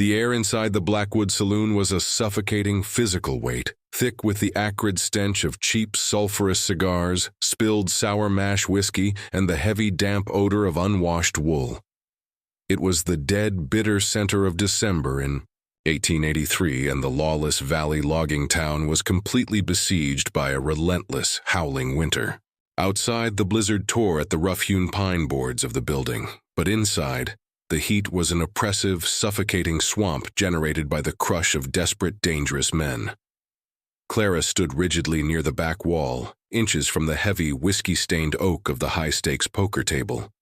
The air inside the Blackwood saloon was a suffocating physical weight, thick with the acrid stench of cheap sulfurous cigars, spilled sour mash whiskey, and the heavy damp odor of unwashed wool. It was the dead, bitter center of December in 1883, and the lawless valley logging town was completely besieged by a relentless, howling winter. Outside, the blizzard tore at the rough-hewn pine boards of the building, but inside, the heat was an oppressive, suffocating swamp generated by the crush of desperate, dangerous men. Clara stood rigidly near the back wall, inches from the heavy, whiskey-stained oak of the high-stakes poker table.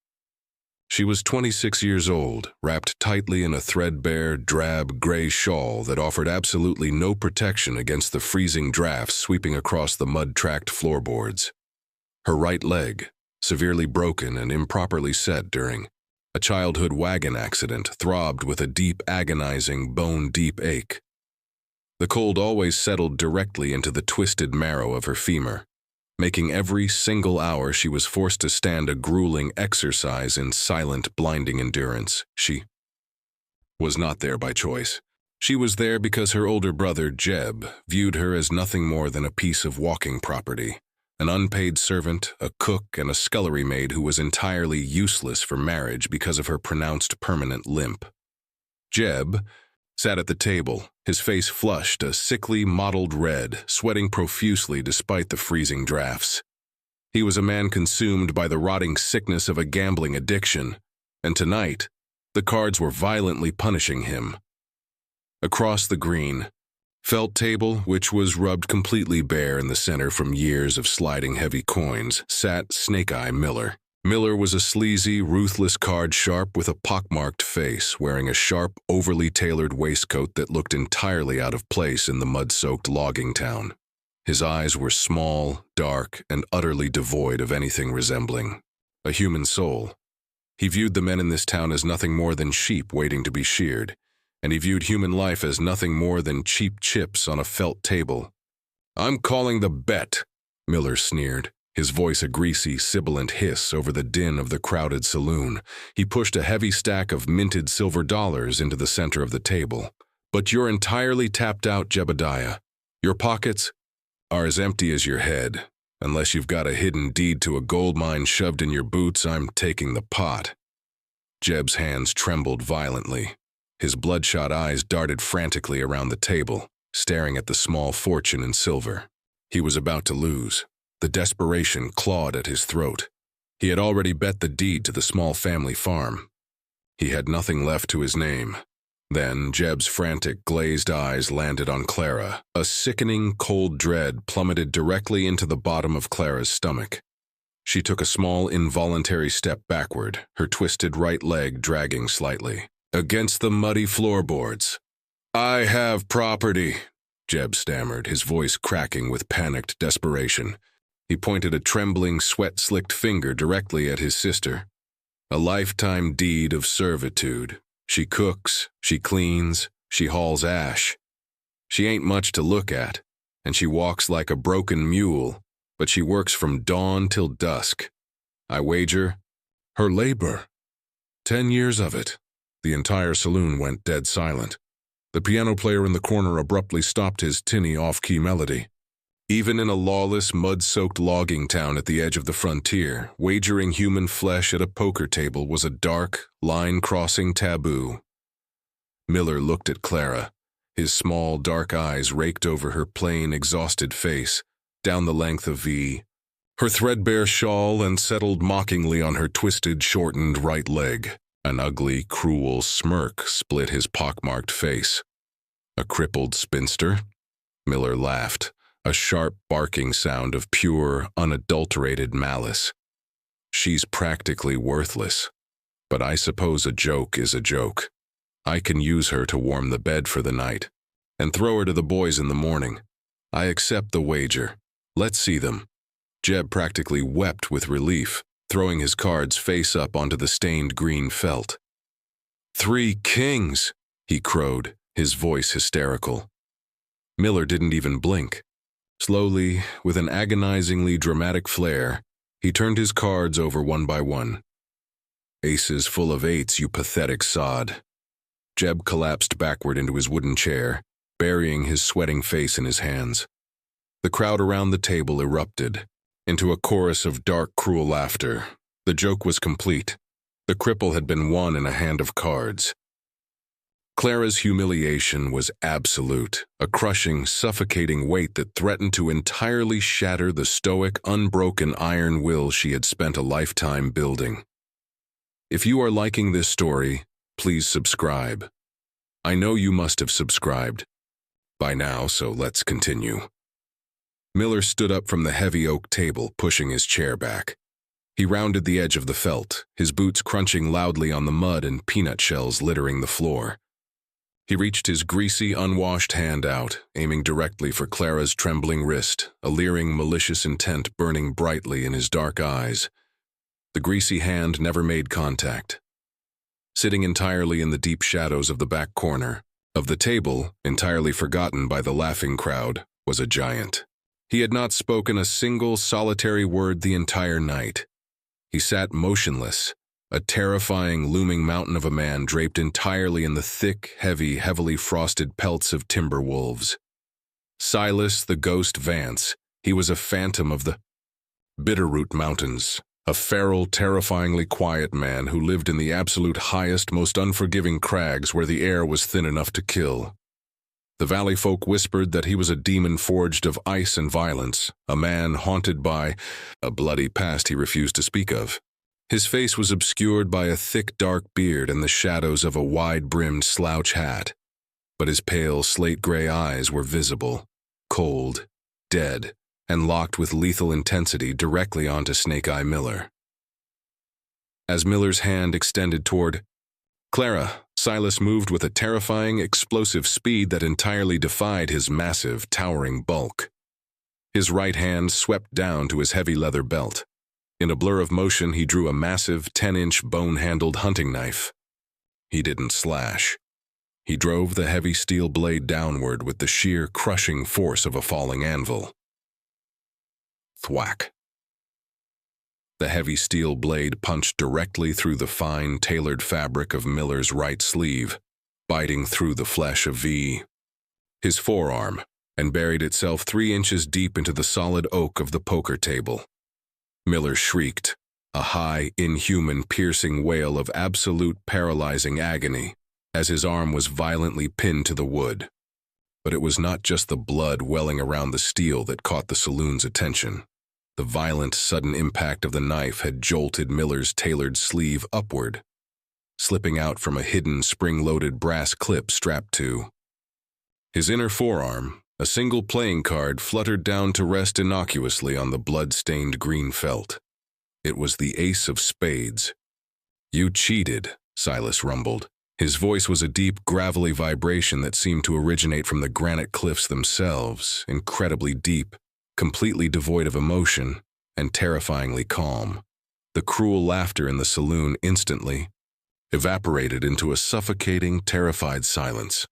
She was 26 years old, wrapped tightly in a threadbare, drab, gray shawl that offered absolutely no protection against the freezing drafts sweeping across the mud-tracked floorboards. Her right leg, severely broken and improperly set during a childhood wagon accident, throbbed with a deep, agonizing, bone-deep ache. The cold always settled directly into the twisted marrow of her femur, making every single hour she was forced to stand a grueling exercise in silent, blinding endurance. She was not there by choice. She was there because her older brother, Jeb, viewed her as nothing more than a piece of walking property, an unpaid servant, a cook, and a scullery maid who was entirely useless for marriage because of her pronounced permanent limp. Jeb sat at the table, his face flushed a sickly, mottled red, sweating profusely despite the freezing drafts. He was a man consumed by the rotting sickness of a gambling addiction, and tonight, the cards were violently punishing him. Across the green, felt table, which was rubbed completely bare in the center from years of sliding heavy coins, sat Snake-Eye Miller. Miller was a sleazy, ruthless card sharp with a pockmarked face, wearing a sharp, overly tailored waistcoat that looked entirely out of place in the mud-soaked logging town. His eyes were small, dark, and utterly devoid of anything resembling a human soul. He viewed the men in this town as nothing more than sheep waiting to be sheared, and he viewed human life as nothing more than cheap chips on a felt table. "I'm calling the bet," Miller sneered, his voice a greasy, sibilant hiss over the din of the crowded saloon. He pushed a heavy stack of minted silver dollars into the center of the table. "But you're entirely tapped out, Jebediah. Your pockets are as empty as your head. Unless you've got a hidden deed to a gold mine shoved in your boots, I'm taking the pot." Jeb's hands trembled violently. His bloodshot eyes darted frantically around the table, staring at the small fortune in silver. He was about to lose. The desperation clawed at his throat. He had already bet the deed to the small family farm. He had nothing left to his name. Then Jeb's frantic, glazed eyes landed on Clara. A sickening, cold dread plummeted directly into the bottom of Clara's stomach. She took a small, involuntary step backward, her twisted right leg dragging slightly against the muddy floorboards. "I have property," Jeb stammered, his voice cracking with panicked desperation. He pointed a trembling, sweat-slicked finger directly at his sister. "A lifetime deed of servitude. She cooks, she cleans, she hauls ash. She ain't much to look at, and she walks like a broken mule, but she works from dawn till dusk. I wager her labor. 10 years of it." The entire saloon went dead silent. The piano player in the corner abruptly stopped his tinny off-key melody. Even in a lawless, mud-soaked logging town at the edge of the frontier, wagering human flesh at a poker table was a dark, line-crossing taboo. Miller looked at Clara. His small, dark eyes raked over her plain, exhausted face, down the length of her threadbare shawl, and settled mockingly on her twisted, shortened right leg. An ugly, cruel smirk split his pockmarked face. "A crippled spinster?" Miller laughed, a sharp barking sound of pure, unadulterated malice. "She's practically worthless, but I suppose a joke is a joke. I can use her to warm the bed for the night, and throw her to the boys in the morning. I accept the wager. Let's see them." Jeb practically wept with relief, throwing his cards face up onto the stained green felt. "3 kings!" he crowed, his voice hysterical. Miller didn't even blink. Slowly, with an agonizingly dramatic flair, he turned his cards over one by one. "Aces full of 8s, you pathetic sod." Jeb collapsed backward into his wooden chair, burying his sweating face in his hands. The crowd around the table erupted into a chorus of dark, cruel laughter. The joke was complete. The cripple had been won in a hand of cards. Clara's humiliation was absolute, a crushing, suffocating weight that threatened to entirely shatter the stoic, unbroken iron will she had spent a lifetime building. If you are liking this story, please subscribe. I know you must have subscribed by now, so let's continue. Miller stood up from the heavy oak table, pushing his chair back. He rounded the edge of the felt, his boots crunching loudly on the mud and peanut shells littering the floor. He reached his greasy, unwashed hand out, aiming directly for Clara's trembling wrist, a leering, malicious intent burning brightly in his dark eyes. The greasy hand never made contact. Sitting entirely in the deep shadows of the back corner of the table, entirely forgotten by the laughing crowd, was a giant. He had not spoken a single solitary word the entire night. He sat motionless, a terrifying, looming mountain of a man draped entirely in the thick, heavy, heavily frosted pelts of timber wolves. Silas, the ghost Vance, he was a phantom of the Bitterroot Mountains, a feral, terrifyingly quiet man who lived in the absolute highest, most unforgiving crags where the air was thin enough to kill. The valley folk whispered that he was a demon forged of ice and violence, a man haunted by a bloody past he refused to speak of. His face was obscured by a thick, dark beard and the shadows of a wide-brimmed slouch hat, but his pale, slate-gray eyes were visible, cold, dead, and locked with lethal intensity directly onto Snake-Eye Miller. As Miller's hand extended toward Clara, Silas moved with a terrifying, explosive speed that entirely defied his massive, towering bulk. His right hand swept down to his heavy leather belt. In a blur of motion, he drew a massive, 10-inch bone-handled hunting knife. He didn't slash. He drove the heavy steel blade downward with the sheer, crushing force of a falling anvil. Thwack. The heavy steel blade punched directly through the fine, tailored fabric of Miller's right sleeve, biting through the flesh of his forearm, and buried itself 3 inches deep into the solid oak of the poker table. Miller shrieked, a high, inhuman, piercing wail of absolute, paralyzing agony, as his arm was violently pinned to the wood. But it was not just the blood welling around the steel that caught the saloon's attention. The violent, sudden impact of the knife had jolted Miller's tailored sleeve upward, slipping out from a hidden, spring-loaded brass clip strapped to his inner forearm. A single playing card fluttered down to rest innocuously on the blood-stained green felt. It was the ace of spades. "You cheated," Silas rumbled. His voice was a deep, gravelly vibration that seemed to originate from the granite cliffs themselves, incredibly deep, completely devoid of emotion, and terrifyingly calm. The cruel laughter in the saloon instantly evaporated into a suffocating, terrified silence.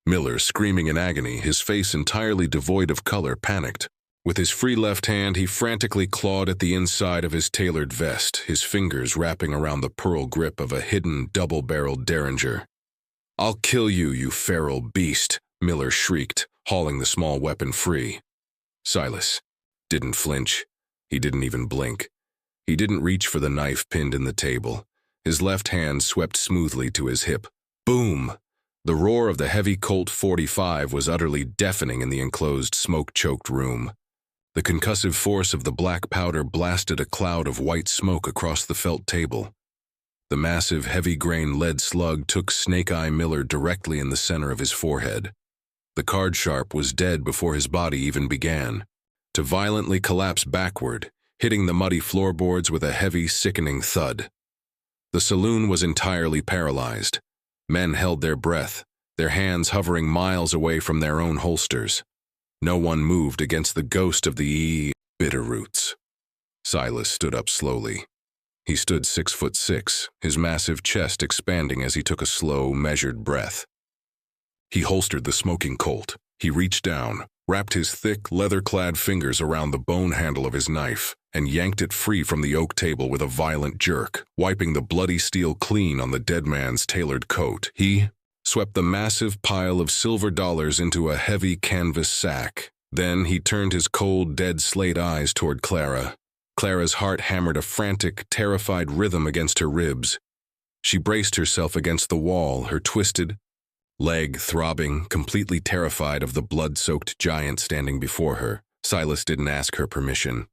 Miller, screaming in agony, his face entirely devoid of color, panicked. With his free left hand, he frantically clawed at the inside of his tailored vest, his fingers wrapping around the pearl grip of a hidden, double-barreled derringer. "I'll kill you, you feral beast," Miller shrieked, hauling the small weapon free. Silas didn't flinch. He didn't even blink. He didn't reach for the knife pinned in the table. His left hand swept smoothly to his hip. Boom! The roar of the heavy Colt .45 was utterly deafening in the enclosed, smoke-choked room. The concussive force of the black powder blasted a cloud of white smoke across the felt table. The massive, heavy-grain lead slug took Snake-Eye Miller directly in the center of his forehead. The card sharp was dead before his body even began, to violently collapse backward, hitting the muddy floorboards with a heavy, sickening thud. The saloon was entirely paralyzed. Men held their breath, their hands hovering miles away from their own holsters. No one moved against the ghost of the Bitterroots. Silas stood up slowly. He stood 6'6", his massive chest expanding as he took a slow, measured breath. He holstered the smoking Colt. He reached down, wrapped his thick, leather-clad fingers around the bone handle of his knife, and yanked it free from the oak table with a violent jerk, wiping the bloody steel clean on the dead man's tailored coat. He swept the massive pile of silver dollars into a heavy canvas sack. Then he turned his cold, dead slate eyes toward Clara. Clara's heart hammered a frantic, terrified rhythm against her ribs. She braced herself against the wall, her twisted leg throbbing, completely terrified of the blood-soaked giant standing before her. Silas didn't ask her permission.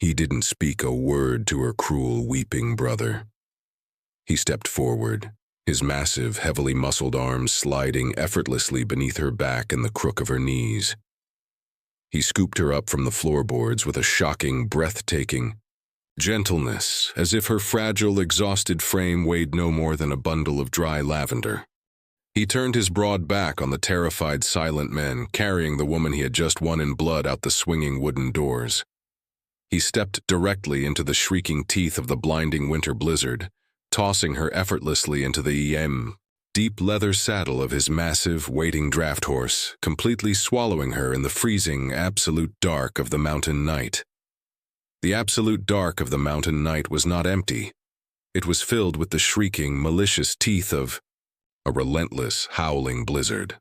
He didn't speak a word to her cruel, weeping brother. He stepped forward, his massive, heavily muscled arms sliding effortlessly beneath her back and the crook of her knees. He scooped her up from the floorboards with a shocking, breathtaking gentleness, as if her fragile, exhausted frame weighed no more than a bundle of dry lavender. He turned his broad back on the terrified, silent men, carrying the woman he had just won in blood out the swinging wooden doors. He stepped directly into the shrieking teeth of the blinding winter blizzard, tossing her effortlessly into the deep leather saddle of his massive, waiting draft horse, completely swallowing her in the freezing, absolute dark of the mountain night. The absolute dark of the mountain night was not empty. It was filled with the shrieking, malicious teeth of a relentless, howling blizzard.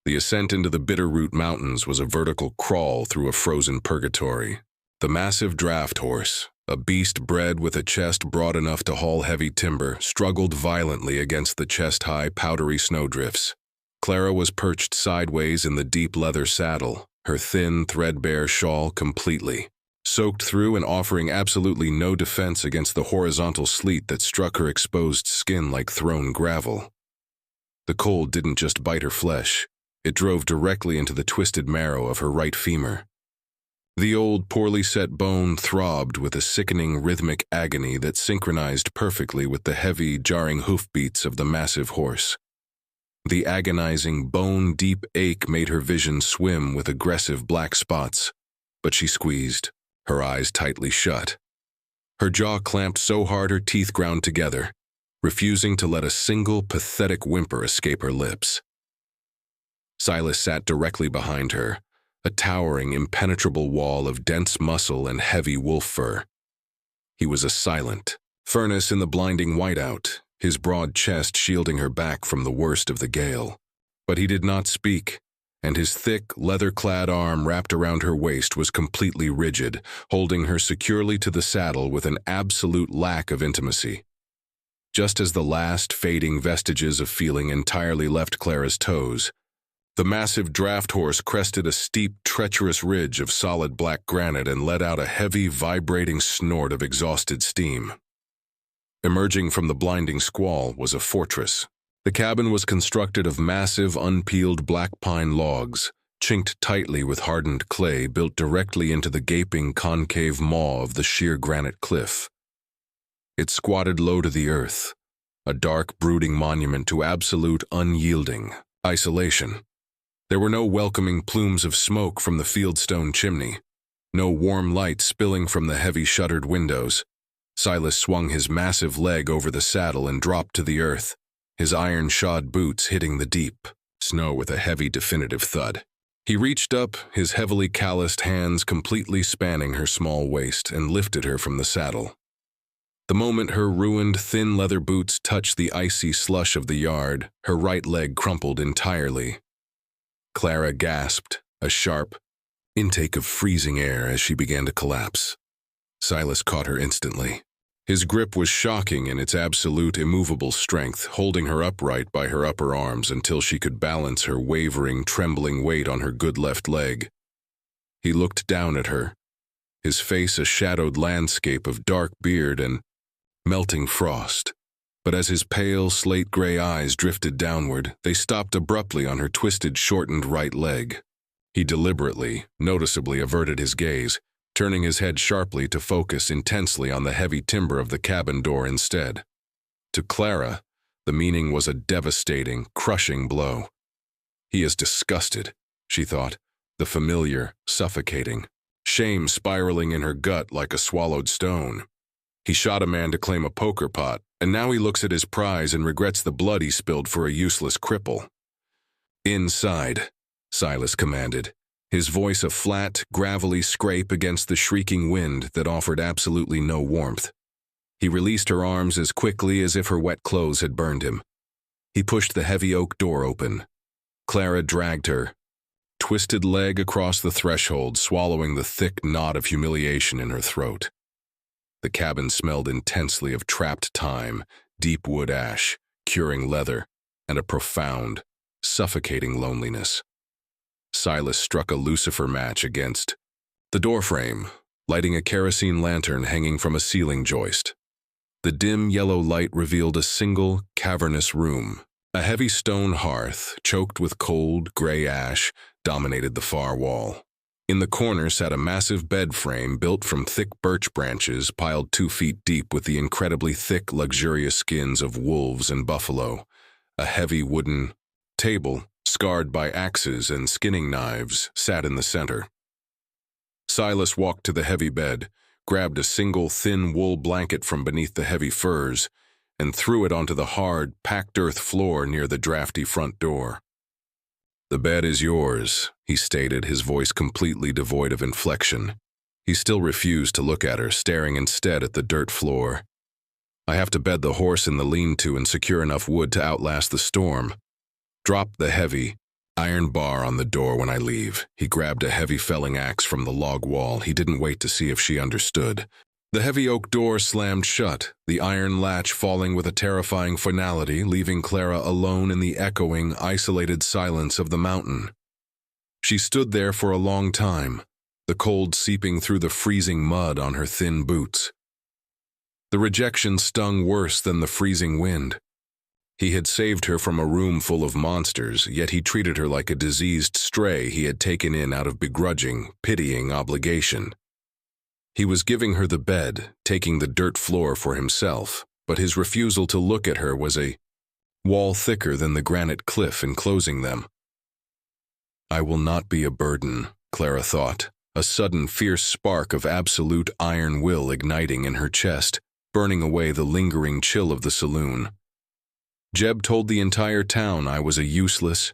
The ascent into the Bitterroot Mountains was a vertical crawl through a frozen purgatory. The massive draft horse, a beast bred with a chest broad enough to haul heavy timber, struggled violently against the chest-high, powdery snowdrifts. Clara was perched sideways in the deep leather saddle, her thin, threadbare shawl completely soaked through and offering absolutely no defense against the horizontal sleet that struck her exposed skin like thrown gravel. The cold didn't just bite her flesh, it drove directly into the twisted marrow of her right femur. The old, poorly set bone throbbed with a sickening rhythmic agony that synchronized perfectly with the heavy, jarring hoofbeats of the massive horse. The agonizing, bone-deep ache made her vision swim with aggressive black spots, but she squeezed, her eyes tightly shut. Her jaw clamped so hard her teeth ground together, refusing to let a single pathetic whimper escape her lips. Silas sat directly behind her, a towering, impenetrable wall of dense muscle and heavy wolf fur. He was a silent furnace in the blinding whiteout, his broad chest shielding her back from the worst of the gale. But he did not speak, and his thick, leather-clad arm wrapped around her waist was completely rigid, holding her securely to the saddle with an absolute lack of intimacy. Just as the last fading vestiges of feeling entirely left Clara's toes, the massive draft horse crested a steep, treacherous ridge of solid black granite and let out a heavy, vibrating snort of exhausted steam. Emerging from the blinding squall was a fortress. The cabin was constructed of massive, unpeeled black pine logs, chinked tightly with hardened clay built directly into the gaping concave maw of the sheer granite cliff. It squatted low to the earth, a dark, brooding monument to absolute, unyielding isolation. There were no welcoming plumes of smoke from the fieldstone chimney, no warm light spilling from the heavy shuttered windows. Silas swung his massive leg over the saddle and dropped to the earth, his iron-shod boots hitting the deep snow with a heavy, definitive thud. He reached up, his heavily calloused hands completely spanning her small waist, and lifted her from the saddle. The moment her ruined, thin leather boots touched the icy slush of the yard, her right leg crumpled entirely. Clara gasped, a sharp intake of freezing air as she began to collapse. Silas caught her instantly. His grip was shocking in its absolute, immovable strength, holding her upright by her upper arms until she could balance her wavering, trembling weight on her good left leg. He looked down at her, his face a shadowed landscape of dark beard and melting frost. But as his pale, slate-gray eyes drifted downward, they stopped abruptly on her twisted, shortened right leg. He deliberately, noticeably averted his gaze, turning his head sharply to focus intensely on the heavy timber of the cabin door instead. To Clara, the meaning was a devastating, crushing blow. He is disgusted, she thought, the familiar, suffocating, shame spiraling in her gut like a swallowed stone. He shot a man to claim a poker pot, and now he looks at his prize and regrets the blood he spilled for a useless cripple. "Inside," Silas commanded, his voice a flat, gravelly scrape against the shrieking wind that offered absolutely no warmth. He released her arms as quickly as if her wet clothes had burned him. He pushed the heavy oak door open. Clara dragged her twisted leg across the threshold, swallowing the thick knot of humiliation in her throat. The cabin smelled intensely of trapped time, deep wood ash, curing leather, and a profound, suffocating loneliness. Silas struck a lucifer match against the doorframe, lighting a kerosene lantern hanging from a ceiling joist. The dim yellow light revealed a single, cavernous room. A heavy stone hearth, choked with cold, gray ash, dominated the far wall. In the corner sat a massive bed frame built from thick birch branches piled 2 feet deep with the incredibly thick, luxurious skins of wolves and buffalo. A heavy wooden table, scarred by axes and skinning knives, sat in the center. Silas walked to the heavy bed, grabbed a single thin wool blanket from beneath the heavy furs, and threw it onto the hard, packed earth floor near the drafty front door. "The bed is yours," he stated, his voice completely devoid of inflection. He still refused to look at her, staring instead at the dirt floor. "I have to bed the horse in the lean-to and secure enough wood to outlast the storm. Drop the heavy iron bar on the door when I leave." He grabbed a heavy felling axe from the log wall. He didn't wait to see if she understood. The heavy oak door slammed shut, the iron latch falling with a terrifying finality, leaving Clara alone in the echoing, isolated silence of the mountain. She stood there for a long time, the cold seeping through the freezing mud on her thin boots. The rejection stung worse than the freezing wind. He had saved her from a room full of monsters, yet he treated her like a diseased stray he had taken in out of begrudging, pitying obligation. He was giving her the bed, taking the dirt floor for himself, but his refusal to look at her was a wall thicker than the granite cliff enclosing them. "I will not be a burden," Clara thought, a sudden fierce spark of absolute iron will igniting in her chest, burning away the lingering chill of the saloon. "Jeb told the entire town I was a useless,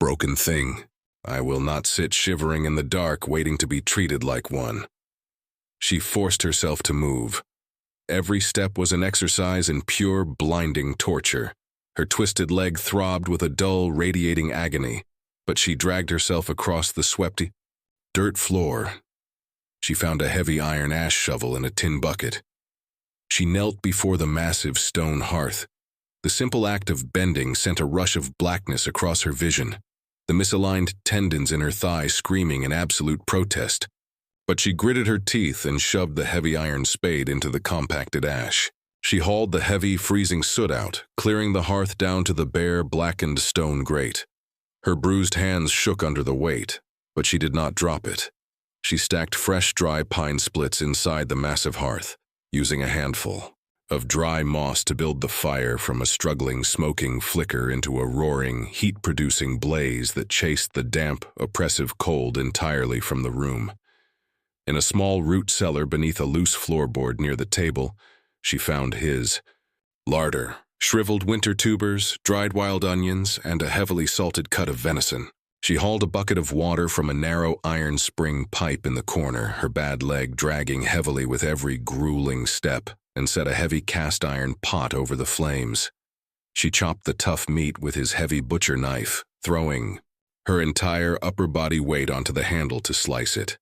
broken thing. I will not sit shivering in the dark waiting to be treated like one." She forced herself to move. Every step was an exercise in pure, blinding torture. Her twisted leg throbbed with a dull, radiating agony, but she dragged herself across the swept dirt floor. She found a heavy iron ash shovel and a tin bucket. She knelt before the massive stone hearth. The simple act of bending sent a rush of blackness across her vision, the misaligned tendons in her thigh screaming in absolute protest. But she gritted her teeth and shoved the heavy iron spade into the compacted ash. She hauled the heavy, freezing soot out, clearing the hearth down to the bare, blackened stone grate. Her bruised hands shook under the weight, but she did not drop it. She stacked fresh, dry pine splits inside the massive hearth, using a handful of dry moss to build the fire from a struggling, smoking flicker into a roaring, heat-producing blaze that chased the damp, oppressive cold entirely from the room. In a small root cellar beneath a loose floorboard near the table, she found his larder, shriveled winter tubers, dried wild onions, and a heavily salted cut of venison. She hauled a bucket of water from a narrow iron spring pipe in the corner, her bad leg dragging heavily with every grueling step, and set a heavy cast-iron pot over the flames. She chopped the tough meat with his heavy butcher knife, throwing her entire upper body weight onto the handle to slice it.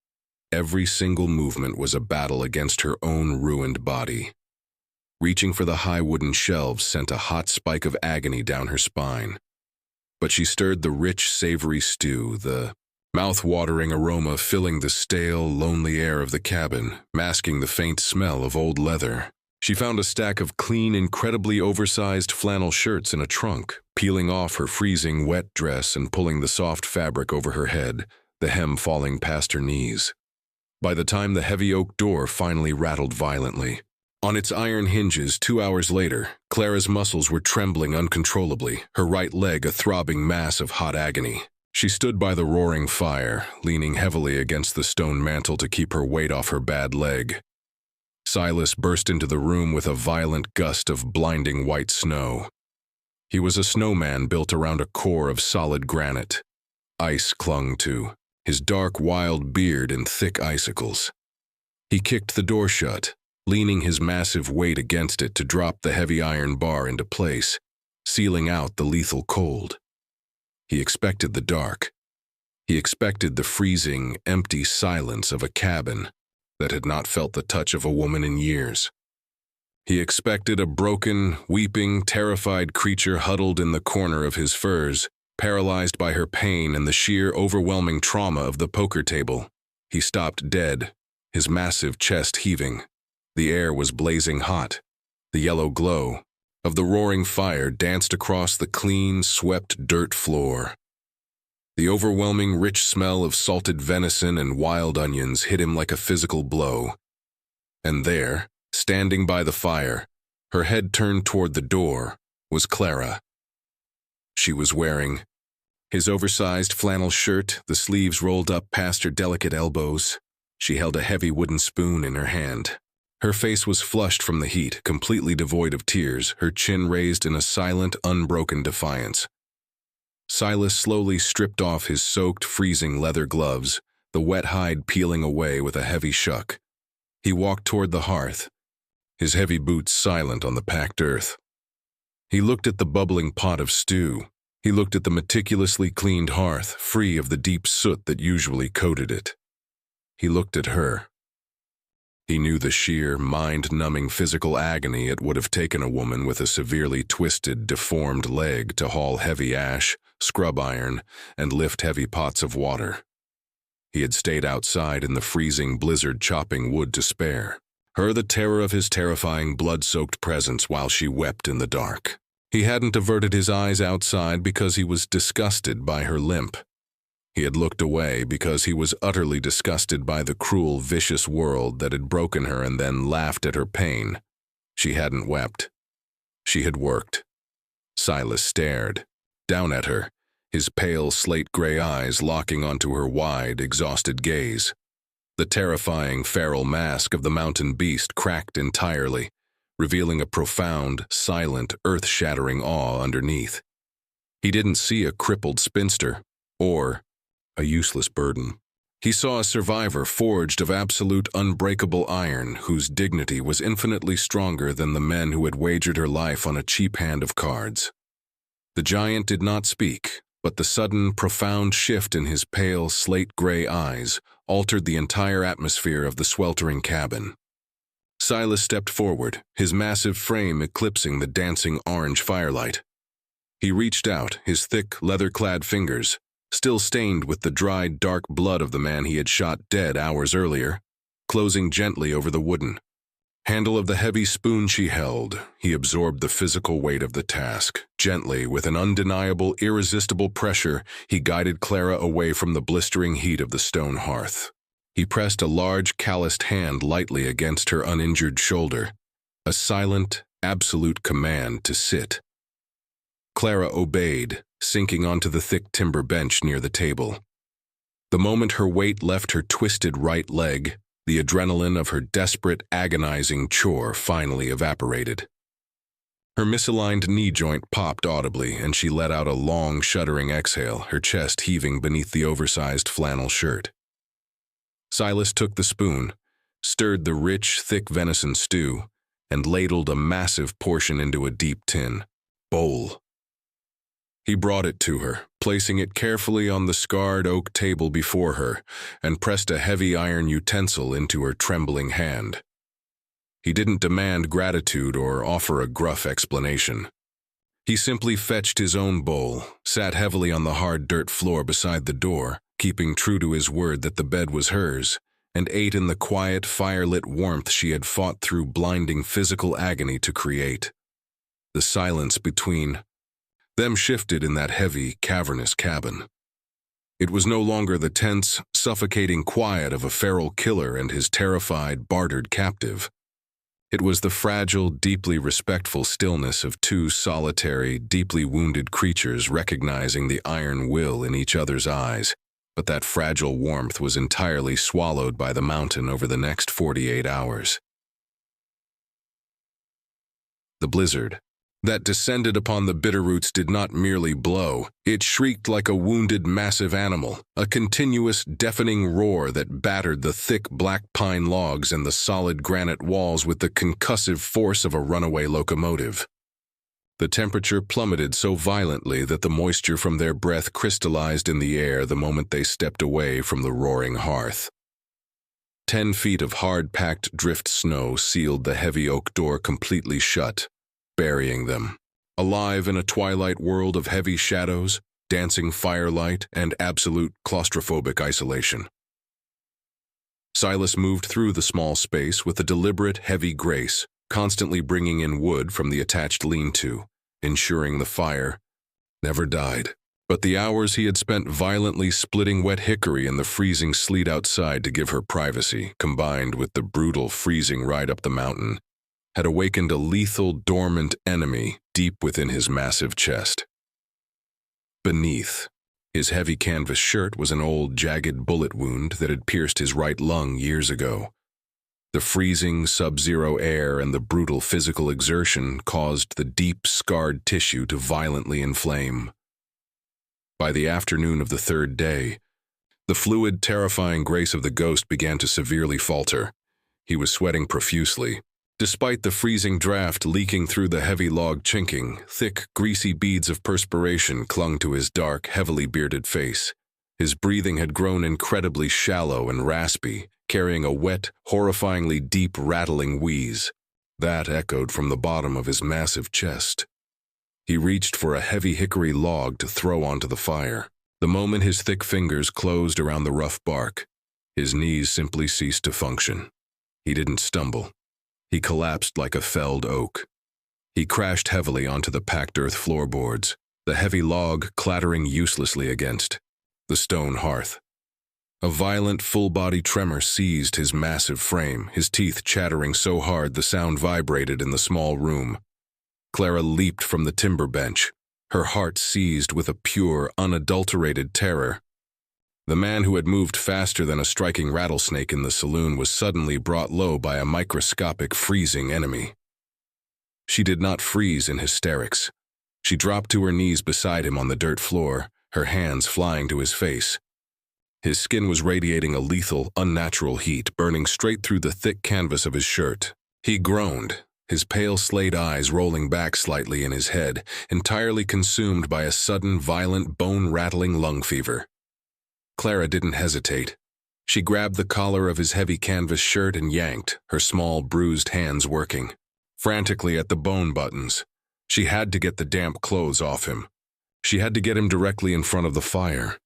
Every single movement was a battle against her own ruined body. Reaching for the high wooden shelves sent a hot spike of agony down her spine. But she stirred the rich, savory stew, the mouth-watering aroma filling the stale, lonely air of the cabin, masking the faint smell of old leather. She found a stack of clean, incredibly oversized flannel shirts in a trunk, peeling off her freezing, wet dress and pulling the soft fabric over her head, the hem falling past her knees. By the time the heavy oak door finally rattled violently, on its iron hinges 2 hours later, Clara's muscles were trembling uncontrollably, her right leg a throbbing mass of hot agony. She stood by the roaring fire, leaning heavily against the stone mantel to keep her weight off her bad leg. Silas burst into the room with a violent gust of blinding white snow. He was a snowman built around a core of solid granite. Ice clung to his dark, wild beard in thick icicles. He kicked the door shut, leaning his massive weight against it to drop the heavy iron bar into place. sealing out the lethal cold. He expected the dark. He expected the freezing, empty silence of a cabin that had not felt the touch of a woman in years. He expected a broken, weeping, terrified creature huddled in the corner of his furs, paralyzed by her pain and the sheer, overwhelming trauma of the poker table. He stopped dead, his massive chest heaving. The air was blazing hot. The yellow glow of the roaring fire danced across the clean, swept dirt floor. The overwhelming rich smell of salted venison and wild onions hit him like a physical blow. And there, standing by the fire, her head turned toward the door, was Clara. She was wearing his oversized flannel shirt, the sleeves rolled up past her delicate elbows. She held a heavy wooden spoon in her hand. Her face was flushed from the heat, completely devoid of tears, her chin raised in a silent, unbroken defiance. Silas slowly stripped off his soaked, freezing leather gloves, the wet hide peeling away with a heavy shuck. He walked toward the hearth, his heavy boots silent on the packed earth. He looked at the bubbling pot of stew. He looked at the meticulously cleaned hearth, free of the deep soot that usually coated it. He looked at her. He knew the sheer, mind-numbing physical agony it would have taken a woman with a severely twisted, deformed leg to haul heavy ash, scrub iron, and lift heavy pots of water. He had stayed outside in the freezing blizzard chopping wood to spare her the terror of his terrifying blood-soaked presence while she wept in the dark. He hadn't averted his eyes outside because he was disgusted by her limp. He had looked away because he was utterly disgusted by the cruel, vicious world that had broken her and then laughed at her pain. She hadn't wept. She had worked. Silas stared, down at her, his pale slate-gray eyes locking onto her wide, exhausted gaze. The terrifying, feral mask of the mountain beast cracked entirely, revealing a profound, silent, earth-shattering awe underneath. He didn't see a crippled spinster, or a useless burden. He saw a survivor forged of absolute unbreakable iron whose dignity was infinitely stronger than the men who had wagered her life on a cheap hand of cards. The giant did not speak, but the sudden, profound shift in his pale, slate-gray eyes altered the entire atmosphere of the sweltering cabin. Silas stepped forward, his massive frame eclipsing the dancing orange firelight. He reached out, his thick, leather-clad fingers, still stained with the dried, dark blood of the man he had shot dead hours earlier, closing gently over the wooden handle of the heavy spoon she held. He absorbed the physical weight of the task. Gently, with an undeniable, irresistible pressure, he guided Clara away from the blistering heat of the stone hearth. He pressed a large, calloused hand lightly against her uninjured shoulder, a silent, absolute command to sit. Clara obeyed, sinking onto the thick timber bench near the table. The moment her weight left her twisted right leg, the adrenaline of her desperate, agonizing chore finally evaporated. Her misaligned knee joint popped audibly, and she let out a long, shuddering exhale, her chest heaving beneath the oversized flannel shirt. Silas took the spoon, stirred the rich, thick venison stew, and ladled a massive portion into a deep tin bowl. He brought it to her, placing it carefully on the scarred oak table before her, and pressed a heavy iron utensil into her trembling hand. He didn't demand gratitude or offer a gruff explanation. He simply fetched his own bowl, sat heavily on the hard dirt floor beside the door, keeping true to his word that the bed was hers, and ate in the quiet, fire-lit warmth she had fought through blinding physical agony to create. The silence between them shifted in that heavy, cavernous cabin. It was no longer the tense, suffocating quiet of a feral killer and his terrified, bartered captive. It was the fragile, deeply respectful stillness of two solitary, deeply wounded creatures recognizing the iron will in each other's eyes, but that fragile warmth was entirely swallowed by the mountain over the next 48 hours. The blizzard that descended upon the Bitterroots did not merely blow, it shrieked like a wounded massive animal, a continuous deafening roar that battered the thick black pine logs and the solid granite walls with the concussive force of a runaway locomotive. The temperature plummeted so violently that the moisture from their breath crystallized in the air the moment they stepped away from the roaring hearth. 10 feet of hard-packed drift snow sealed the heavy oak door completely shut, burying them. Alive in a twilight world of heavy shadows, dancing firelight, and absolute claustrophobic isolation. Silas moved through the small space with a deliberate, heavy grace, constantly bringing in wood from the attached lean-to, ensuring the fire never died. But the hours he had spent violently splitting wet hickory in the freezing sleet outside to give her privacy, combined with the brutal freezing ride up the mountain, had awakened a lethal, dormant enemy deep within his massive chest. Beneath his heavy canvas shirt was an old, jagged bullet wound that had pierced his right lung years ago. The freezing, sub-zero air and the brutal physical exertion caused the deep, scarred tissue to violently inflame. By the afternoon of the third day, the fluid, terrifying grace of the ghost began to severely falter. He was sweating profusely. Despite the freezing draft leaking through the heavy log chinking, thick, greasy beads of perspiration clung to his dark, heavily bearded face. His breathing had grown incredibly shallow and raspy, carrying a wet, horrifyingly deep, rattling wheeze. That echoed from the bottom of his massive chest. He reached for a heavy hickory log to throw onto the fire. The moment his thick fingers closed around the rough bark, his knees simply ceased to function. He didn't stumble. He collapsed like a felled oak. He crashed heavily onto the packed earth floorboards, the heavy log clattering uselessly against the stone hearth. A violent, full-body tremor seized his massive frame, his teeth chattering so hard the sound vibrated in the small room. Clara leaped from the timber bench, her heart seized with a pure, unadulterated terror. The man who had moved faster than a striking rattlesnake in the saloon was suddenly brought low by a microscopic, freezing enemy. She did not freeze in hysterics. She dropped to her knees beside him on the dirt floor, her hands flying to his face. His skin was radiating a lethal, unnatural heat, burning straight through the thick canvas of his shirt. He groaned, his pale slate eyes rolling back slightly in his head, entirely consumed by a sudden, violent, bone-rattling lung fever. Clara didn't hesitate. She grabbed the collar of his heavy canvas shirt and yanked, her small, bruised hands working frantically at the bone buttons. She had to get the damp clothes off him. She had to get him directly in front of the fire.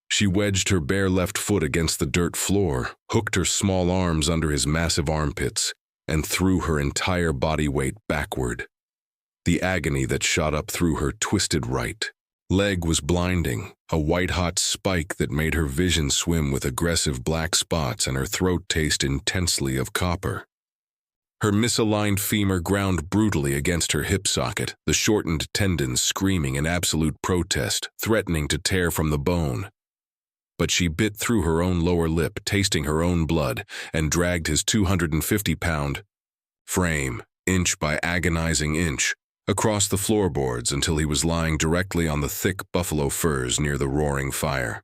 She wedged her bare left foot against the dirt floor, hooked her small arms under his massive armpits, and threw her entire body weight backward. The agony that shot up through her twisted right leg was blinding, a white-hot spike that made her vision swim with aggressive black spots and her throat taste intensely of copper. Her misaligned femur ground brutally against her hip socket, the shortened tendons screaming in absolute protest, threatening to tear from the bone. But she bit through her own lower lip, tasting her own blood, and dragged his 250-pound frame, inch by agonizing inch, across the floorboards until he was lying directly on the thick buffalo furs near the roaring fire.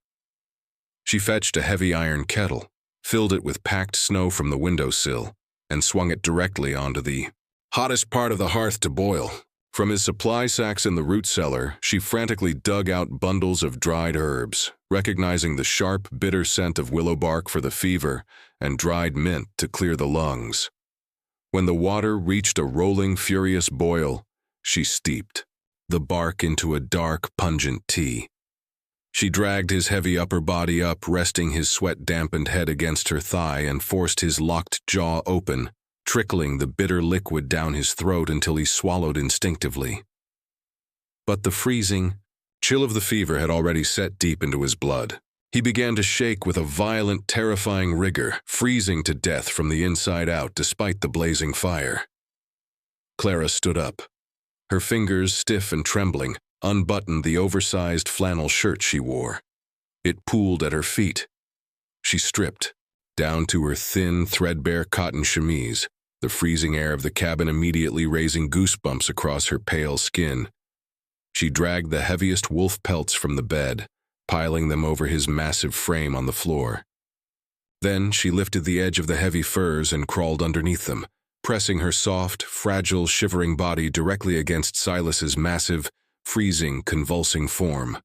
She fetched a heavy iron kettle, filled it with packed snow from the windowsill, and swung it directly onto the hottest part of the hearth to boil. From his supply sacks in the root cellar, she frantically dug out bundles of dried herbs, recognizing the sharp, bitter scent of willow bark for the fever and dried mint to clear the lungs. When the water reached a rolling, furious boil, she steeped the bark into a dark, pungent tea. She dragged his heavy upper body up, resting his sweat-dampened head against her thigh, and forced his locked jaw open, trickling the bitter liquid down his throat until he swallowed instinctively. But the freezing chill of the fever had already set deep into his blood. He began to shake with a violent, terrifying rigor, freezing to death from the inside out despite the blazing fire. Clara stood up. Her fingers, stiff and trembling, unbuttoned the oversized flannel shirt she wore. It pooled at her feet. She stripped, down to her thin, threadbare cotton chemise, the freezing air of the cabin immediately raising goosebumps across her pale skin. She dragged the heaviest wolf pelts from the bed, piling them over his massive frame on the floor. Then she lifted the edge of the heavy furs and crawled underneath them, pressing her soft, fragile, shivering body directly against Silas's massive, freezing, convulsing form.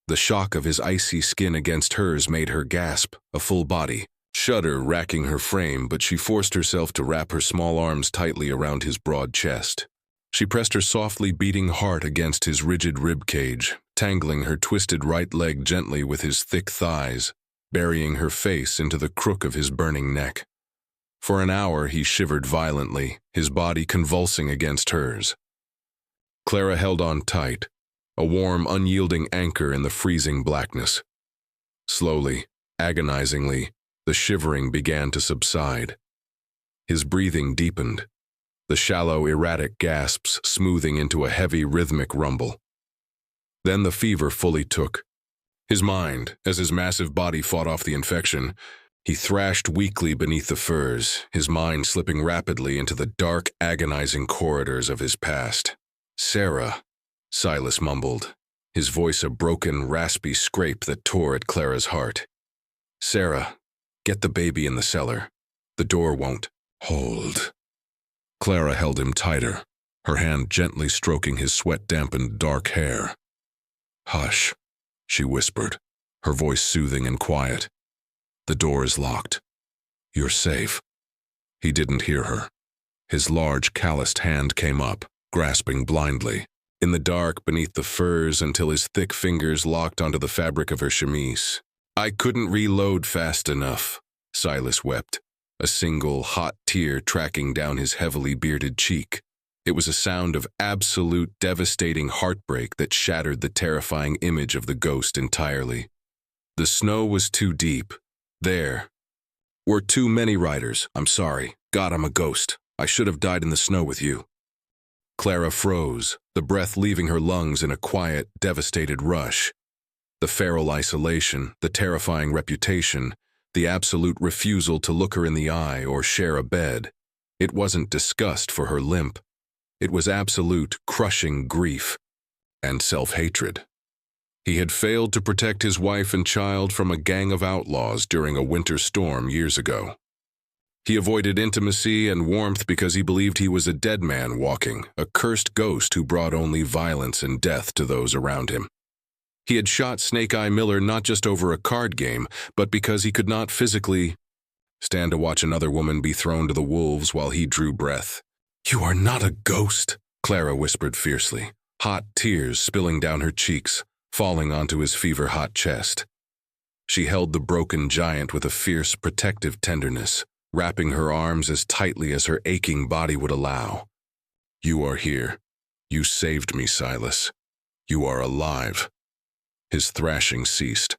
The shock of his icy skin against hers made her gasp, a full body, shudder racking her frame, but she forced herself to wrap her small arms tightly around his broad chest. She pressed her softly beating heart against his rigid rib cage, tangling her twisted right leg gently with his thick thighs, burying her face into the crook of his burning neck. For an hour he shivered violently, his body convulsing against hers. Clara held on tight, a warm, unyielding anchor in the freezing blackness. Slowly, agonizingly, the shivering began to subside. His breathing deepened, the shallow, erratic gasps smoothing into a heavy, rhythmic rumble. Then the fever fully took. His mind, as his massive body fought off the infection, he thrashed weakly beneath the furs, his mind slipping rapidly into the dark, agonizing corridors of his past. "Sarah," Silas mumbled, his voice a broken, raspy scrape that tore at Clara's heart. "Sarah, get the baby in the cellar. The door won't hold." Clara held him tighter, her hand gently stroking his sweat-dampened dark hair. "Hush," she whispered, her voice soothing and quiet. "The door is locked. You're safe." He didn't hear her. His large, calloused hand came up, grasping blindly, in the dark beneath the furs until his thick fingers locked onto the fabric of her chemise. "I couldn't reload fast enough," Silas wept, a single hot tear tracking down his heavily bearded cheek. It was a sound of absolute, devastating heartbreak that shattered the terrifying image of the ghost entirely. The snow was too deep. There were too many riders. "I'm sorry. God, I'm a ghost. I should have died in the snow with you." Clara froze, the breath leaving her lungs in a quiet, devastated rush. The feral isolation, the terrifying reputation, the absolute refusal to look her in the eye or share a bed. It wasn't disgust for her limp. It was absolute, crushing grief and self-hatred. He had failed to protect his wife and child from a gang of outlaws during a winter storm years ago. He avoided intimacy and warmth because he believed he was a dead man walking, a cursed ghost who brought only violence and death to those around him. He had shot Snake Eye Miller not just over a card game, but because he could not physically stand to watch another woman be thrown to the wolves while he drew breath. "You are not a ghost," Clara whispered fiercely, hot tears spilling down her cheeks, falling onto his fever-hot chest. She held the broken giant with a fierce, protective tenderness, wrapping her arms as tightly as her aching body would allow. "You are here. You saved me, Silas. You are alive." His thrashing ceased.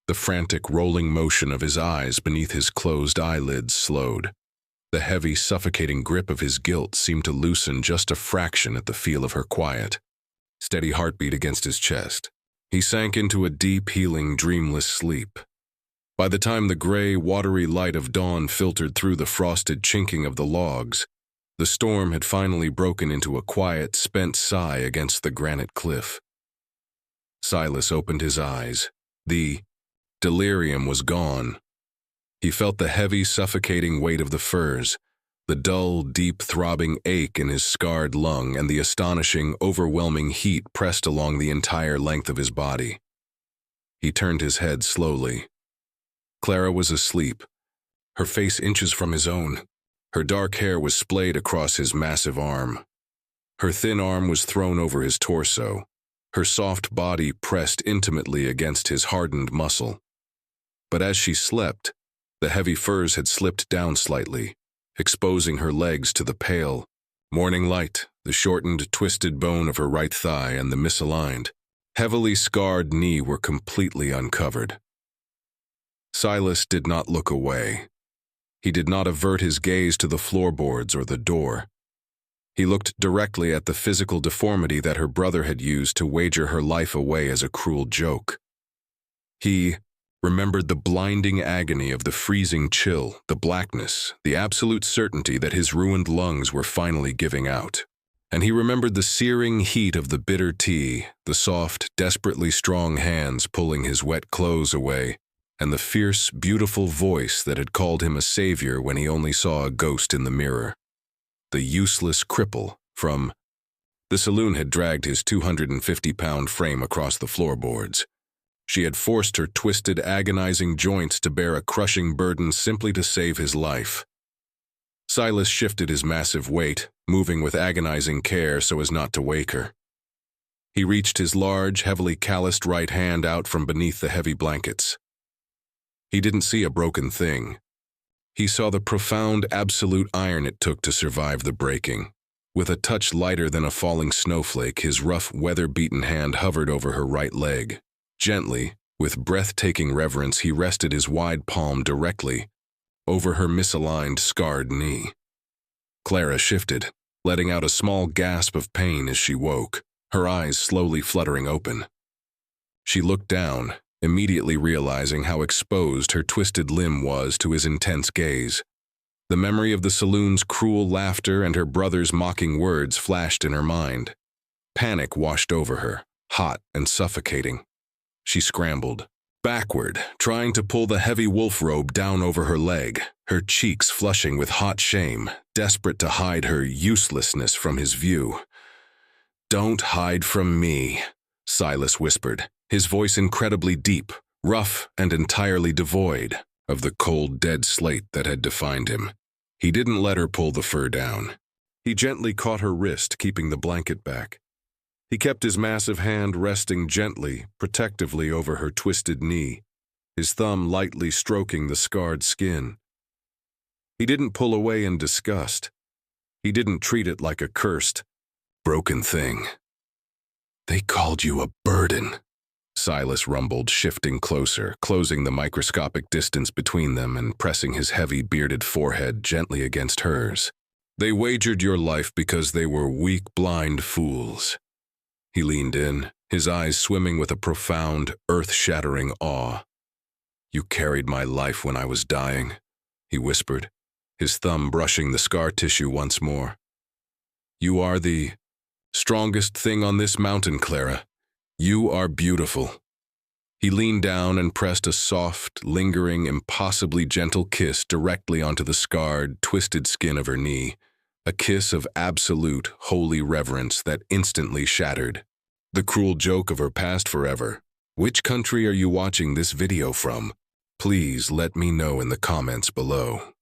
The frantic, rolling motion of his eyes beneath his closed eyelids slowed. The heavy, suffocating grip of his guilt seemed to loosen just a fraction at the feel of her quiet, steady heartbeat against his chest. He sank into a deep, healing, dreamless sleep. By the time the gray, watery light of dawn filtered through the frosted chinking of the logs, the storm had finally broken into a quiet, spent sigh against the granite cliff. Silas opened his eyes. The delirium was gone. He felt the heavy, suffocating weight of the furs, the dull, deep, throbbing ache in his scarred lung, and the astonishing, overwhelming heat pressed along the entire length of his body. He turned his head slowly. Clara was asleep, her face inches from his own. Her dark hair was splayed across his massive arm. Her thin arm was thrown over his torso, her soft body pressed intimately against his hardened muscle. But as she slept, the heavy furs had slipped down slightly, exposing her legs to the pale morning light. The shortened, twisted bone of her right thigh and the misaligned, heavily scarred knee were completely uncovered. Silas did not look away. He did not avert his gaze to the floorboards or the door. He looked directly at the physical deformity that her brother had used to wager her life away as a cruel joke. He remembered the blinding agony of the freezing chill, the blackness, the absolute certainty that his ruined lungs were finally giving out. And he remembered the searing heat of the bitter tea, the soft, desperately strong hands pulling his wet clothes away, and the fierce, beautiful voice that had called him a savior when he only saw a ghost in the mirror. the useless cripple, from... The saloon had dragged his 250-pound frame across the floorboards. She had forced her twisted, agonizing joints to bear a crushing burden simply to save his life. Silas shifted his massive weight, moving with agonizing care so as not to wake her. He reached his large, heavily calloused right hand out from beneath the heavy blankets. He didn't see a broken thing. He saw the profound, absolute iron it took to survive the breaking. With a touch lighter than a falling snowflake, his rough, weather-beaten hand hovered over her right leg. Gently, with breathtaking reverence, he rested his wide palm directly over her misaligned, scarred knee. Clara shifted, letting out a small gasp of pain as she woke, her eyes slowly fluttering open. She looked down, immediately realizing how exposed her twisted limb was to his intense gaze. The memory of the saloon's cruel laughter and her brother's mocking words flashed in her mind. Panic washed over her, hot and suffocating. She scrambled backward, trying to pull the heavy wolf robe down over her leg, her cheeks flushing with hot shame, desperate to hide her uselessness from his view. "Don't hide from me," Silas whispered, his voice incredibly deep, rough, and entirely devoid of the cold, dead slate that had defined him. He didn't let her pull the fur down. He gently caught her wrist, keeping the blanket back. He kept his massive hand resting gently, protectively over her twisted knee, his thumb lightly stroking the scarred skin. He didn't pull away in disgust. He didn't treat it like a cursed, broken thing. "They called you a burden," Silas rumbled, shifting closer, closing the microscopic distance between them and pressing his heavy, bearded forehead gently against hers. "They wagered your life because they were weak, blind fools." He leaned in, his eyes swimming with a profound, earth-shattering awe. "You carried my life when I was dying," he whispered, his thumb brushing the scar tissue once more. "You are the strongest thing on this mountain, Clara. You are beautiful." He leaned down and pressed a soft, lingering, impossibly gentle kiss directly onto the scarred, twisted skin of her knee, a kiss of absolute, holy reverence that instantly shattered the cruel joke of her past forever. Which country are you watching this video from? Please let me know in the comments below.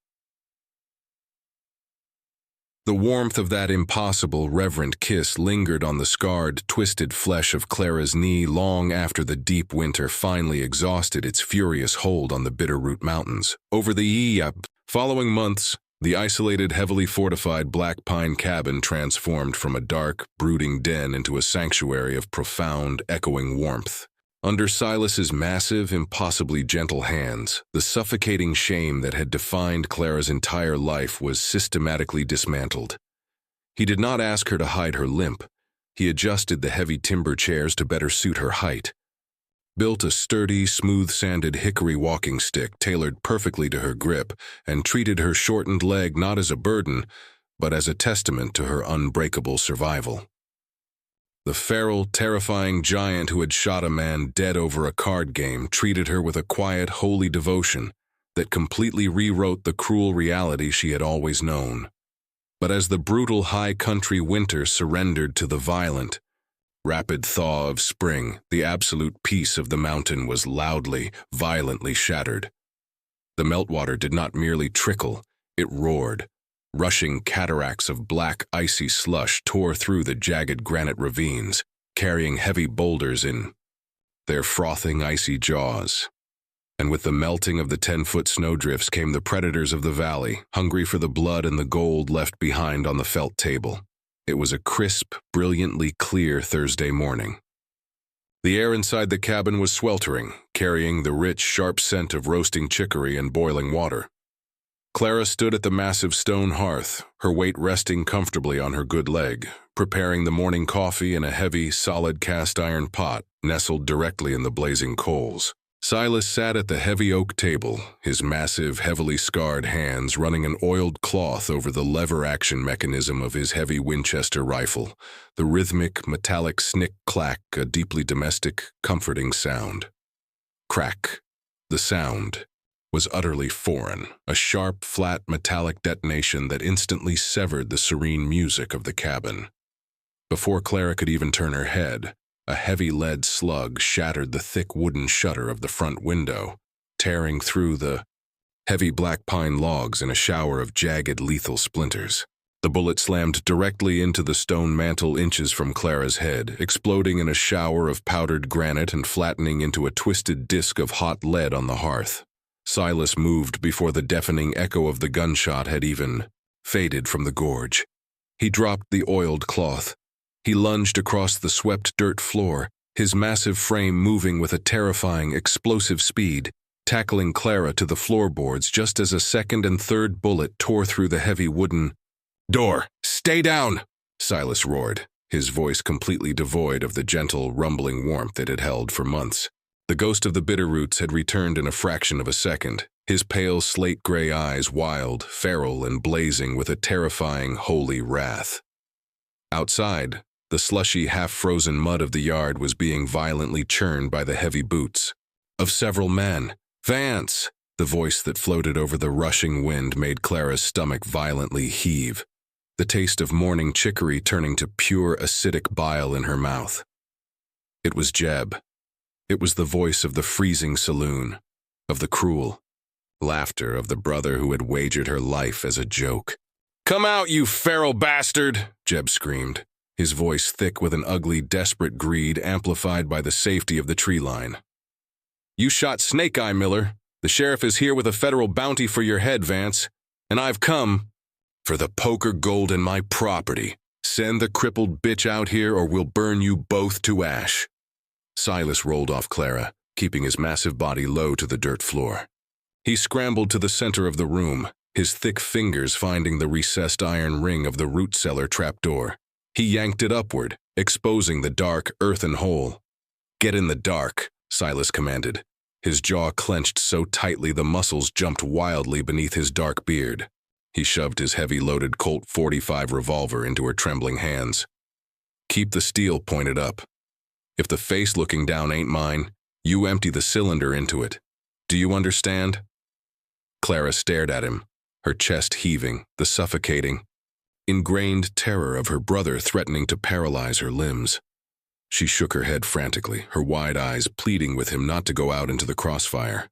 The warmth of that impossible, reverent kiss lingered on the scarred, twisted flesh of Clara's knee long after the deep winter finally exhausted its furious hold on the Bitterroot Mountains. Over the following months, the isolated, heavily fortified black pine cabin transformed from a dark, brooding den into a sanctuary of profound, echoing warmth. Under Silas's massive, impossibly gentle hands, the suffocating shame that had defined Clara's entire life was systematically dismantled. He did not ask her to hide her limp. He adjusted the heavy timber chairs to better suit her height, built a sturdy, smooth-sanded hickory walking stick tailored perfectly to her grip, and treated her shortened leg not as a burden, but as a testament to her unbreakable survival. The feral, terrifying giant who had shot a man dead over a card game treated her with a quiet, holy devotion that completely rewrote the cruel reality she had always known. But as the brutal high-country winter surrendered to the violent, rapid thaw of spring, the absolute peace of the mountain was loudly, violently shattered. The meltwater did not merely trickle, it roared. Rushing cataracts of black, icy slush tore through the jagged granite ravines, carrying heavy boulders in their frothing, icy jaws. And with the melting of the 10-foot snowdrifts came the predators of the valley, hungry for the blood and the gold left behind on the felt table. It was a crisp, brilliantly clear Thursday morning. The air inside the cabin was sweltering, carrying the rich, sharp scent of roasting chicory and boiling water. Clara stood at the massive stone hearth, her weight resting comfortably on her good leg, preparing the morning coffee in a heavy, solid cast-iron pot nestled directly in the blazing coals. Silas sat at the heavy oak table, his massive, heavily scarred hands running an oiled cloth over the lever-action mechanism of his heavy Winchester rifle, the rhythmic, metallic snick-clack, a deeply domestic, comforting sound. Crack. The sound. was utterly foreign, a sharp, flat, metallic detonation that instantly severed the serene music of the cabin. Before Clara could even turn her head, a heavy lead slug shattered the thick wooden shutter of the front window, tearing through the heavy black pine logs in a shower of jagged, lethal splinters. The bullet slammed directly into the stone mantel inches from Clara's head, exploding in a shower of powdered granite and flattening into a twisted disk of hot lead on the hearth. Silas moved before the deafening echo of the gunshot had even faded from the gorge. He dropped the oiled cloth. He lunged across the swept dirt floor, his massive frame moving with a terrifying, explosive speed, tackling Clara to the floorboards just as a second and third bullet tore through the heavy wooden door. "Stay down!" Silas roared, his voice completely devoid of the gentle, rumbling warmth it had held for months. The ghost of the Bitterroots had returned in a fraction of a second, his pale slate-gray eyes wild, feral, and blazing with a terrifying, holy wrath. Outside, the slushy, half-frozen mud of the yard was being violently churned by the heavy boots of several men. "Vance!" The voice that floated over the rushing wind made Clara's stomach violently heave, the taste of morning chicory turning to pure acidic bile in her mouth. It was Jeb. It was the voice of the freezing saloon, of the cruel laughter of the brother who had wagered her life as a joke. "Come out, you feral bastard!" Jeb screamed, his voice thick with an ugly, desperate greed amplified by the safety of the tree line. "You shot Snake Eye, Miller. The sheriff is here with a federal bounty for your head, Vance. And I've come for the poker gold and my property. Send the crippled bitch out here or we'll burn you both to ash." Silas rolled off Clara, keeping his massive body low to the dirt floor. He scrambled to the center of the room, his thick fingers finding the recessed iron ring of the root cellar trapdoor. He yanked it upward, exposing the dark, earthen hole. "Get in the dark," Silas commanded, his jaw clenched so tightly the muscles jumped wildly beneath his dark beard. He shoved his heavy-loaded Colt .45 revolver into her trembling hands. "Keep the steel pointed up. If the face looking down ain't mine, you empty the cylinder into it. Do you understand?" Clara stared at him, her chest heaving, the suffocating, ingrained terror of her brother threatening to paralyze her limbs. She shook her head frantically, her wide eyes pleading with him not to go out into the crossfire.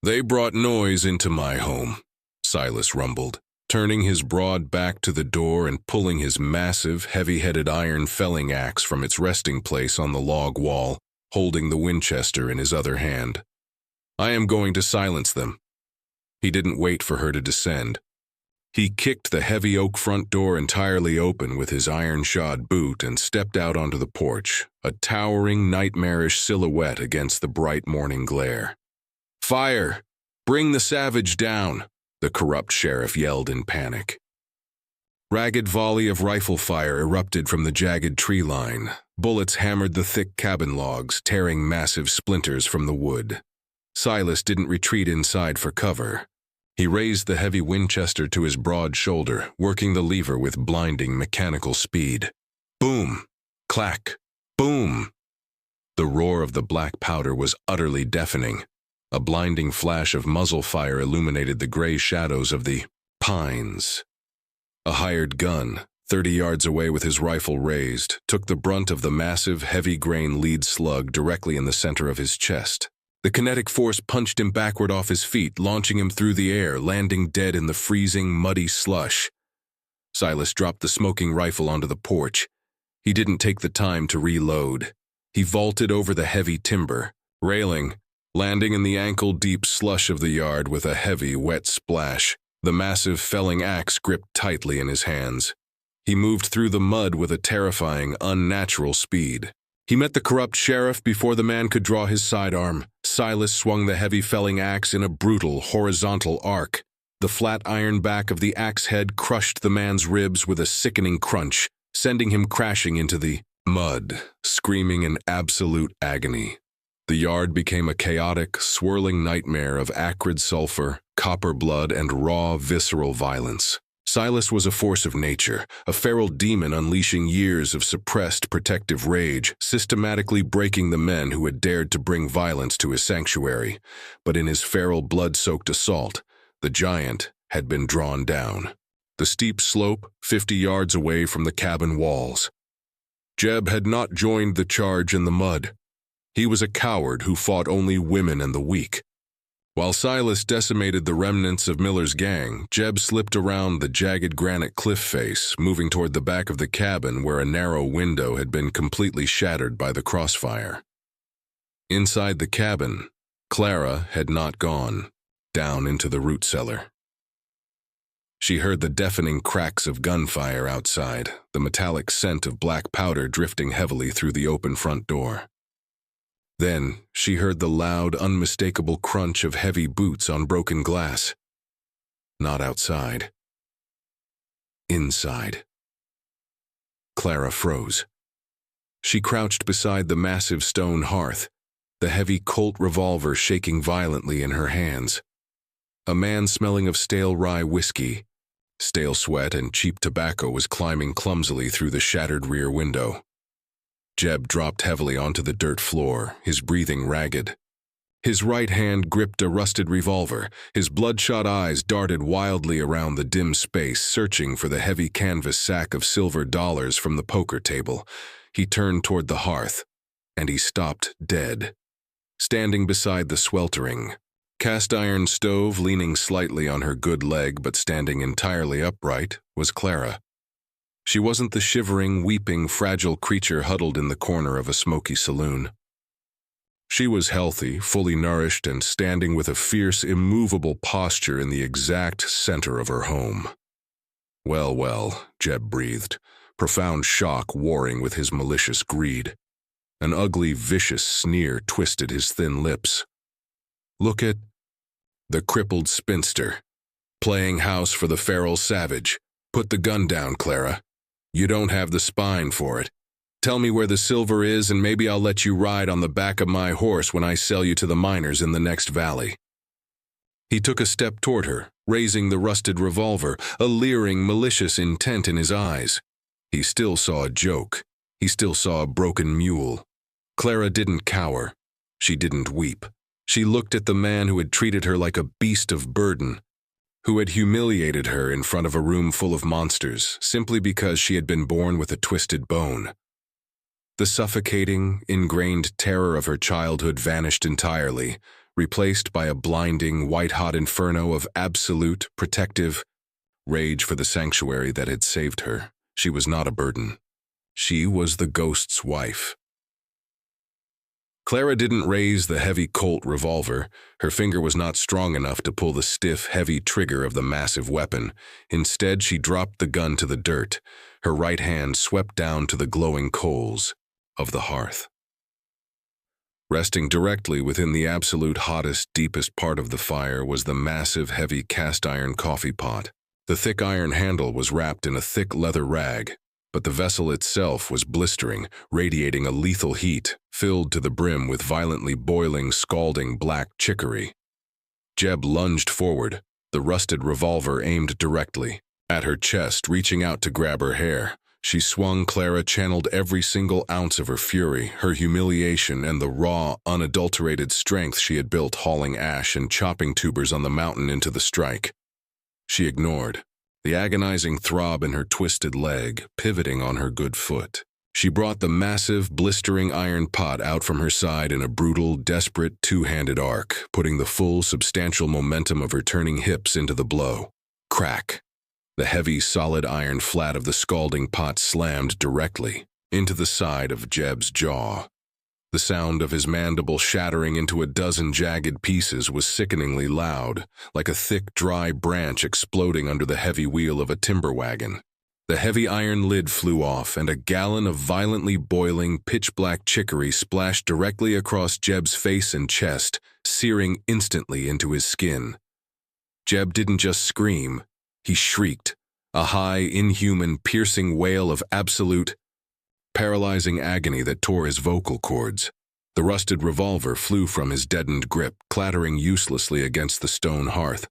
"They brought noise into my home," Silas rumbled, turning his broad back to the door and pulling his massive, heavy-headed iron felling axe from its resting place on the log wall, holding the Winchester in his other hand. "I am going to silence them." He didn't wait for her to descend. He kicked the heavy oak front door entirely open with his iron-shod boot and stepped out onto the porch, a towering, nightmarish silhouette against the bright morning glare. "Fire! Bring the savage down!" the corrupt sheriff yelled in panic. Ragged volley of rifle fire erupted from the jagged tree line. Bullets hammered the thick cabin logs, tearing massive splinters from the wood. Silas didn't retreat inside for cover. He raised the heavy Winchester to his broad shoulder, working the lever with blinding mechanical speed. Boom! Clack! Boom! The roar of the black powder was utterly deafening. A blinding flash of muzzle fire illuminated the gray shadows of the pines. A hired gun, 30 yards away with his rifle raised, took the brunt of the massive, heavy-grain lead slug directly in the center of his chest. The kinetic force punched him backward off his feet, launching him through the air, landing dead in the freezing, muddy slush. Silas dropped the smoking rifle onto the porch. He didn't take the time to reload. He vaulted over the heavy timber, railing, landing in the ankle-deep slush of the yard with a heavy, wet splash, the massive felling axe gripped tightly in his hands. He moved through the mud with a terrifying, unnatural speed. He met the corrupt sheriff before the man could draw his sidearm. Silas swung the heavy felling axe in a brutal, horizontal arc. The flat iron back of the axe head crushed the man's ribs with a sickening crunch, sending him crashing into the mud, screaming in absolute agony. The yard became a chaotic, swirling nightmare of acrid sulfur, copper blood, and raw, visceral violence. Silas was a force of nature, a feral demon unleashing years of suppressed protective rage, systematically breaking the men who had dared to bring violence to his sanctuary. But in his feral, blood-soaked assault, the giant had been drawn down. The steep slope, 50 yards away from the cabin walls. Jeb had not joined the charge in the mud. He was a coward who fought only women and the weak. While Silas decimated the remnants of Miller's gang, Jeb slipped around the jagged granite cliff face, moving toward the back of the cabin where a narrow window had been completely shattered by the crossfire. Inside the cabin, Clara had not gone down into the root cellar. She heard the deafening cracks of gunfire outside, the metallic scent of black powder drifting heavily through the open front door. Then she heard the loud, unmistakable crunch of heavy boots on broken glass. Not outside. Inside. Clara froze. She crouched beside the massive stone hearth, the heavy Colt revolver shaking violently in her hands. A man smelling of stale rye whiskey, stale sweat and cheap tobacco was climbing clumsily through the shattered rear window. Jeb dropped heavily onto the dirt floor, his breathing ragged. His right hand gripped a rusted revolver. His bloodshot eyes darted wildly around the dim space, searching for the heavy canvas sack of silver dollars from the poker table. He turned toward the hearth, and he stopped dead. Standing beside the sweltering, cast-iron stove, leaning slightly on her good leg but standing entirely upright, was Clara. She wasn't the shivering, weeping, fragile creature huddled in the corner of a smoky saloon. She was healthy, fully nourished, and standing with a fierce, immovable posture in the exact center of her home. Well, well, Jeb breathed, profound shock warring with his malicious greed. An ugly, vicious sneer twisted his thin lips. Look at the crippled spinster, playing house for the feral savage. Put the gun down, Clara. You don't have the spine for it. Tell me where the silver is and maybe I'll let you ride on the back of my horse when I sell you to the miners in the next valley. He took a step toward her, raising the rusted revolver, a leering, malicious intent in his eyes. He still saw a joke. He still saw a broken mule. Clara didn't cower. She didn't weep. She looked at the man who had treated her like a beast of burden, who had humiliated her in front of a room full of monsters simply because she had been born with a twisted bone. The suffocating, ingrained terror of her childhood vanished entirely, replaced by a blinding, white-hot inferno of absolute, protective rage for the sanctuary that had saved her. She was not a burden. She was the ghost's wife. Clara didn't raise the heavy Colt revolver. Her finger was not strong enough to pull the stiff, heavy trigger of the massive weapon. Instead, she dropped the gun to the dirt. Her right hand swept down to the glowing coals of the hearth. Resting directly within the absolute hottest, deepest part of the fire was the massive, heavy cast-iron coffee pot. The thick iron handle was wrapped in a thick leather rag, but the vessel itself was blistering, radiating a lethal heat, filled to the brim with violently boiling, scalding black chicory. Jeb lunged forward, the rusted revolver aimed directly at her chest, reaching out to grab her hair. She swung. Clara channeled every single ounce of her fury, her humiliation, and the raw, unadulterated strength she had built hauling ash and chopping tubers on the mountain into the strike. She ignored the agonizing throb in her twisted leg, pivoting on her good foot. She brought the massive, blistering iron pot out from her side in a brutal, desperate, two-handed arc, putting the full, substantial momentum of her turning hips into the blow. Crack! The heavy, solid iron flat of the scalding pot slammed directly into the side of Jeb's jaw. The sound of his mandible shattering into a dozen jagged pieces was sickeningly loud, like a thick, dry branch exploding under the heavy wheel of a timber wagon. The heavy iron lid flew off, and a gallon of violently boiling, pitch-black chicory splashed directly across Jeb's face and chest, searing instantly into his skin. Jeb didn't just scream. He shrieked, a high, inhuman, piercing wail of absolute, paralyzing agony that tore his vocal cords. The rusted revolver flew from his deadened grip, clattering uselessly against the stone hearth.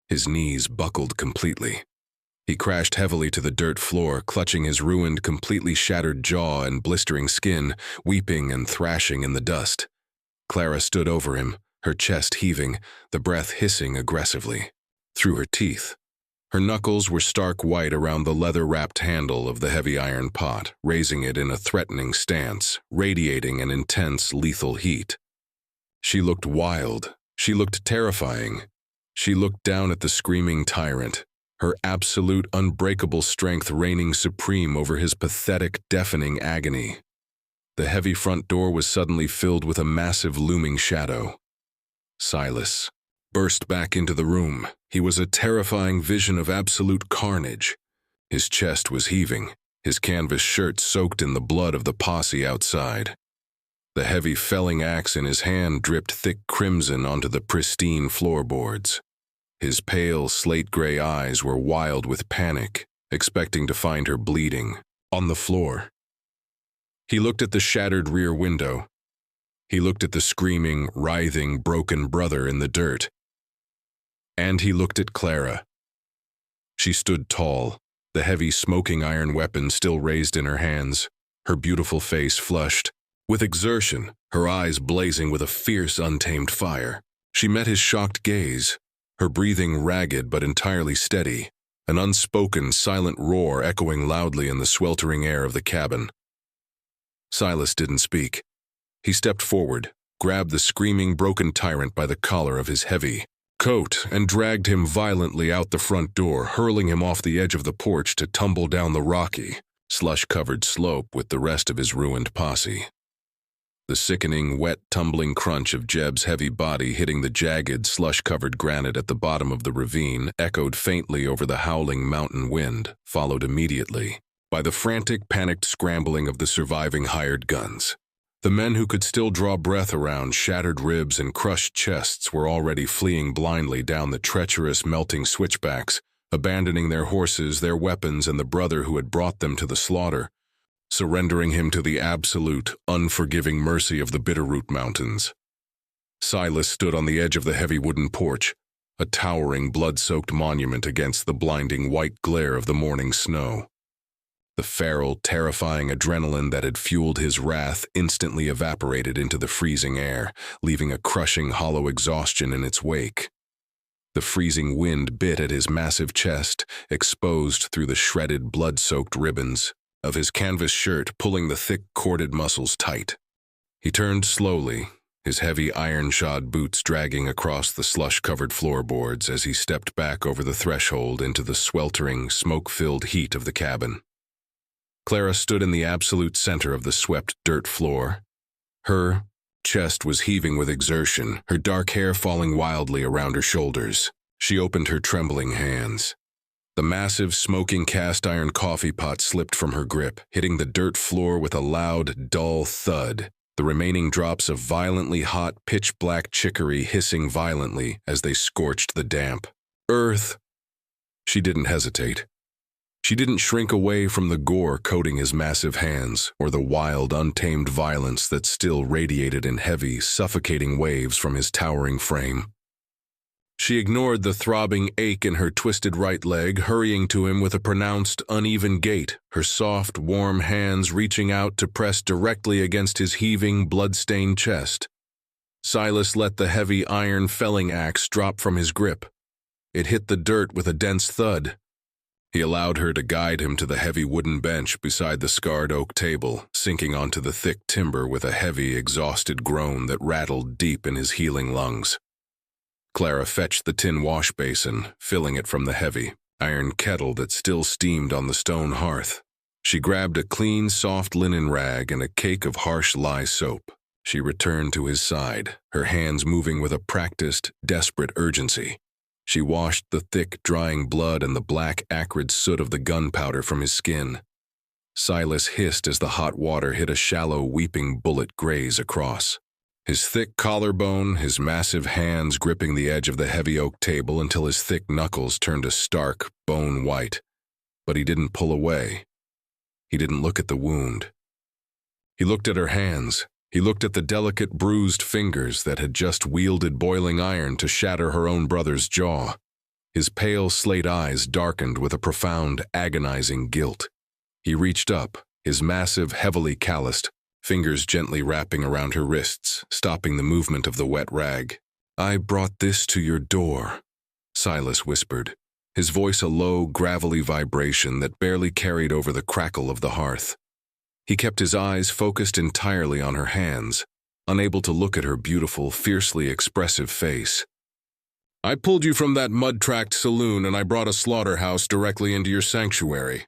His knees buckled completely. He crashed heavily to the dirt floor, clutching his ruined, completely shattered jaw and blistering skin, weeping and thrashing in the dust. Clara stood over him, her chest heaving, the breath hissing aggressively through her teeth. Her knuckles were stark white around the leather-wrapped handle of the heavy iron pot, raising it in a threatening stance, radiating an intense, lethal heat. She looked wild. She looked terrifying. She looked down at the screaming tyrant, her absolute, unbreakable strength reigning supreme over his pathetic, deafening agony. The heavy front door was suddenly filled with a massive looming shadow. Silas burst back into the room. He was a terrifying vision of absolute carnage. His chest was heaving, his canvas shirt soaked in the blood of the posse outside. The heavy felling axe in his hand dripped thick crimson onto the pristine floorboards. His pale, slate-gray eyes were wild with panic, expecting to find her bleeding on the floor. He looked at the shattered rear window. He looked at the screaming, writhing, broken brother in the dirt. And he looked at Clara. She stood tall, the heavy smoking iron weapon still raised in her hands, her beautiful face flushed with exertion, her eyes blazing with a fierce, untamed fire. She met his shocked gaze, her breathing ragged but entirely steady, an unspoken, silent roar echoing loudly in the sweltering air of the cabin. Silas didn't speak. He stepped forward, grabbed the screaming, broken tyrant by the collar of his heavy coat and dragged him violently out the front door, hurling him off the edge of the porch to tumble down the rocky, slush-covered slope with the rest of his ruined posse. The sickening, wet, tumbling crunch of Jeb's heavy body hitting the jagged, slush-covered granite at the bottom of the ravine echoed faintly over the howling mountain wind, followed immediately by the frantic, panicked scrambling of the surviving hired guns. The men who could still draw breath around shattered ribs and crushed chests were already fleeing blindly down the treacherous, melting switchbacks, abandoning their horses, their weapons, and the brother who had brought them to the slaughter, surrendering him to the absolute, unforgiving mercy of the Bitterroot Mountains. Silas stood on the edge of the heavy wooden porch, a towering, blood-soaked monument against the blinding white glare of the morning snow. The feral, terrifying adrenaline that had fueled his wrath instantly evaporated into the freezing air, leaving a crushing, hollow exhaustion in its wake. The freezing wind bit at his massive chest, exposed through the shredded, blood-soaked ribbons of his canvas shirt, pulling the thick, corded muscles tight. He turned slowly, his heavy iron-shod boots dragging across the slush-covered floorboards as he stepped back over the threshold into the sweltering, smoke-filled heat of the cabin. Clara stood in the absolute center of the swept dirt floor. Her chest was heaving with exertion, her dark hair falling wildly around her shoulders. She opened her trembling hands. The massive, smoking cast-iron coffee pot slipped from her grip, hitting the dirt floor with a loud, dull thud, the remaining drops of violently hot, pitch-black chicory hissing violently as they scorched the damp earth. She didn't hesitate. She didn't shrink away from the gore coating his massive hands or the wild, untamed violence that still radiated in heavy, suffocating waves from his towering frame. She ignored the throbbing ache in her twisted right leg, hurrying to him with a pronounced, uneven gait, her soft, warm hands reaching out to press directly against his heaving, blood-stained chest. Silas let the heavy iron felling axe drop from his grip. It hit the dirt with a dense thud. He allowed her to guide him to the heavy wooden bench beside the scarred oak table, sinking onto the thick timber with a heavy, exhausted groan that rattled deep in his healing lungs. Clara fetched the tin wash basin, filling it from the heavy iron kettle that still steamed on the stone hearth. She grabbed a clean, soft linen rag and a cake of harsh lye soap. She returned to his side, her hands moving with a practiced, desperate urgency. She washed the thick, drying blood and the black, acrid soot of the gunpowder from his skin. Silas hissed as the hot water hit a shallow, weeping bullet graze across. His thick collarbone, his massive hands gripping the edge of the heavy oak table until his thick knuckles turned a stark, bone white. But he didn't pull away. He didn't look at the wound. He looked at her hands. He looked at the delicate, bruised fingers that had just wielded boiling iron to shatter her own brother's jaw. His pale slate eyes darkened with a profound, agonizing guilt. He reached up, his massive, heavily calloused, fingers gently wrapping around her wrists, stopping the movement of the wet rag. "I brought this to your door," Silas whispered, his voice a low, gravelly vibration that barely carried over the crackle of the hearth. He kept his eyes focused entirely on her hands, unable to look at her beautiful, fiercely expressive face. "I pulled you from that mud-tracked saloon and I brought a slaughterhouse directly into your sanctuary."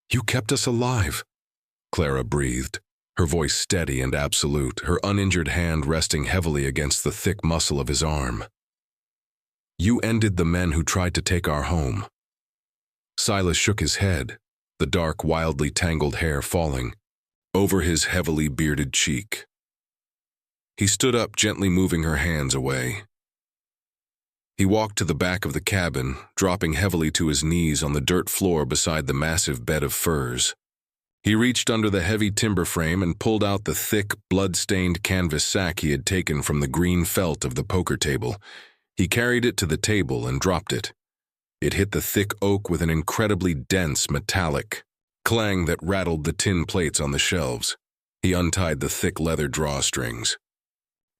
"You kept us alive," Clara breathed, her voice steady and absolute, her uninjured hand resting heavily against the thick muscle of his arm. "You ended the men who tried to take our home." Silas shook his head, the dark, wildly tangled hair falling over his heavily bearded cheek. He stood up, gently moving her hands away. He walked to the back of the cabin, dropping heavily to his knees on the dirt floor beside the massive bed of furs. He reached under the heavy timber frame and pulled out the thick, blood-stained canvas sack he had taken from the green felt of the poker table. He carried it to the table and dropped it. It hit the thick oak with an incredibly dense, metallic clang that rattled the tin plates on the shelves. He untied the thick leather drawstrings.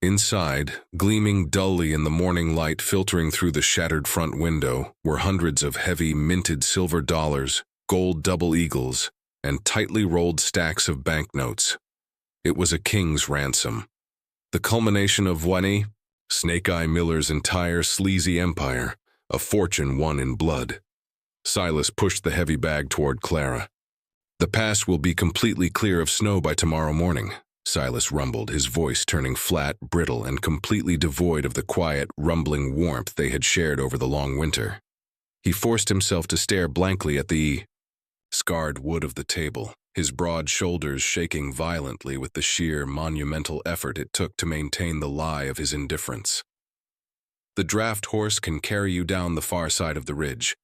Inside, gleaming dully in the morning light filtering through the shattered front window, were hundreds of heavy, minted silver dollars, gold double eagles, and tightly rolled stacks of banknotes. It was a king's ransom. The culmination of Wani, Snake Eye Miller's entire sleazy empire, a fortune won in blood. Silas pushed the heavy bag toward Clara. "The pass will be completely clear of snow by tomorrow morning," Silas rumbled, his voice turning flat, brittle, and completely devoid of the quiet, rumbling warmth they had shared over the long winter. He forced himself to stare blankly at the scarred wood of the table, his broad shoulders shaking violently with the sheer, monumental effort it took to maintain the lie of his indifference. "The draft horse can carry you down the far side of the ridge.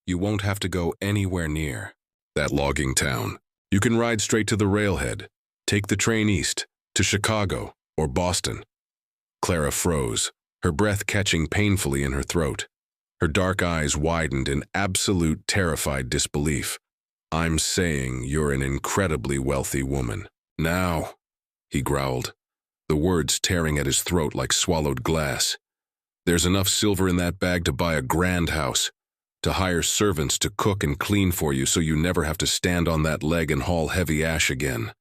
You won't have to go anywhere near that logging town. You can ride straight to the railhead. Take the train east, to Chicago or Boston." Clara froze, her breath catching painfully in her throat. Her dark eyes widened in absolute terrified disbelief. "I'm saying you're an incredibly wealthy woman. Now," he growled, the words tearing at his throat like swallowed glass. "There's enough silver in that bag to buy a grand house, to hire servants to cook and clean for you so you never have to stand on that leg and haul heavy ash again.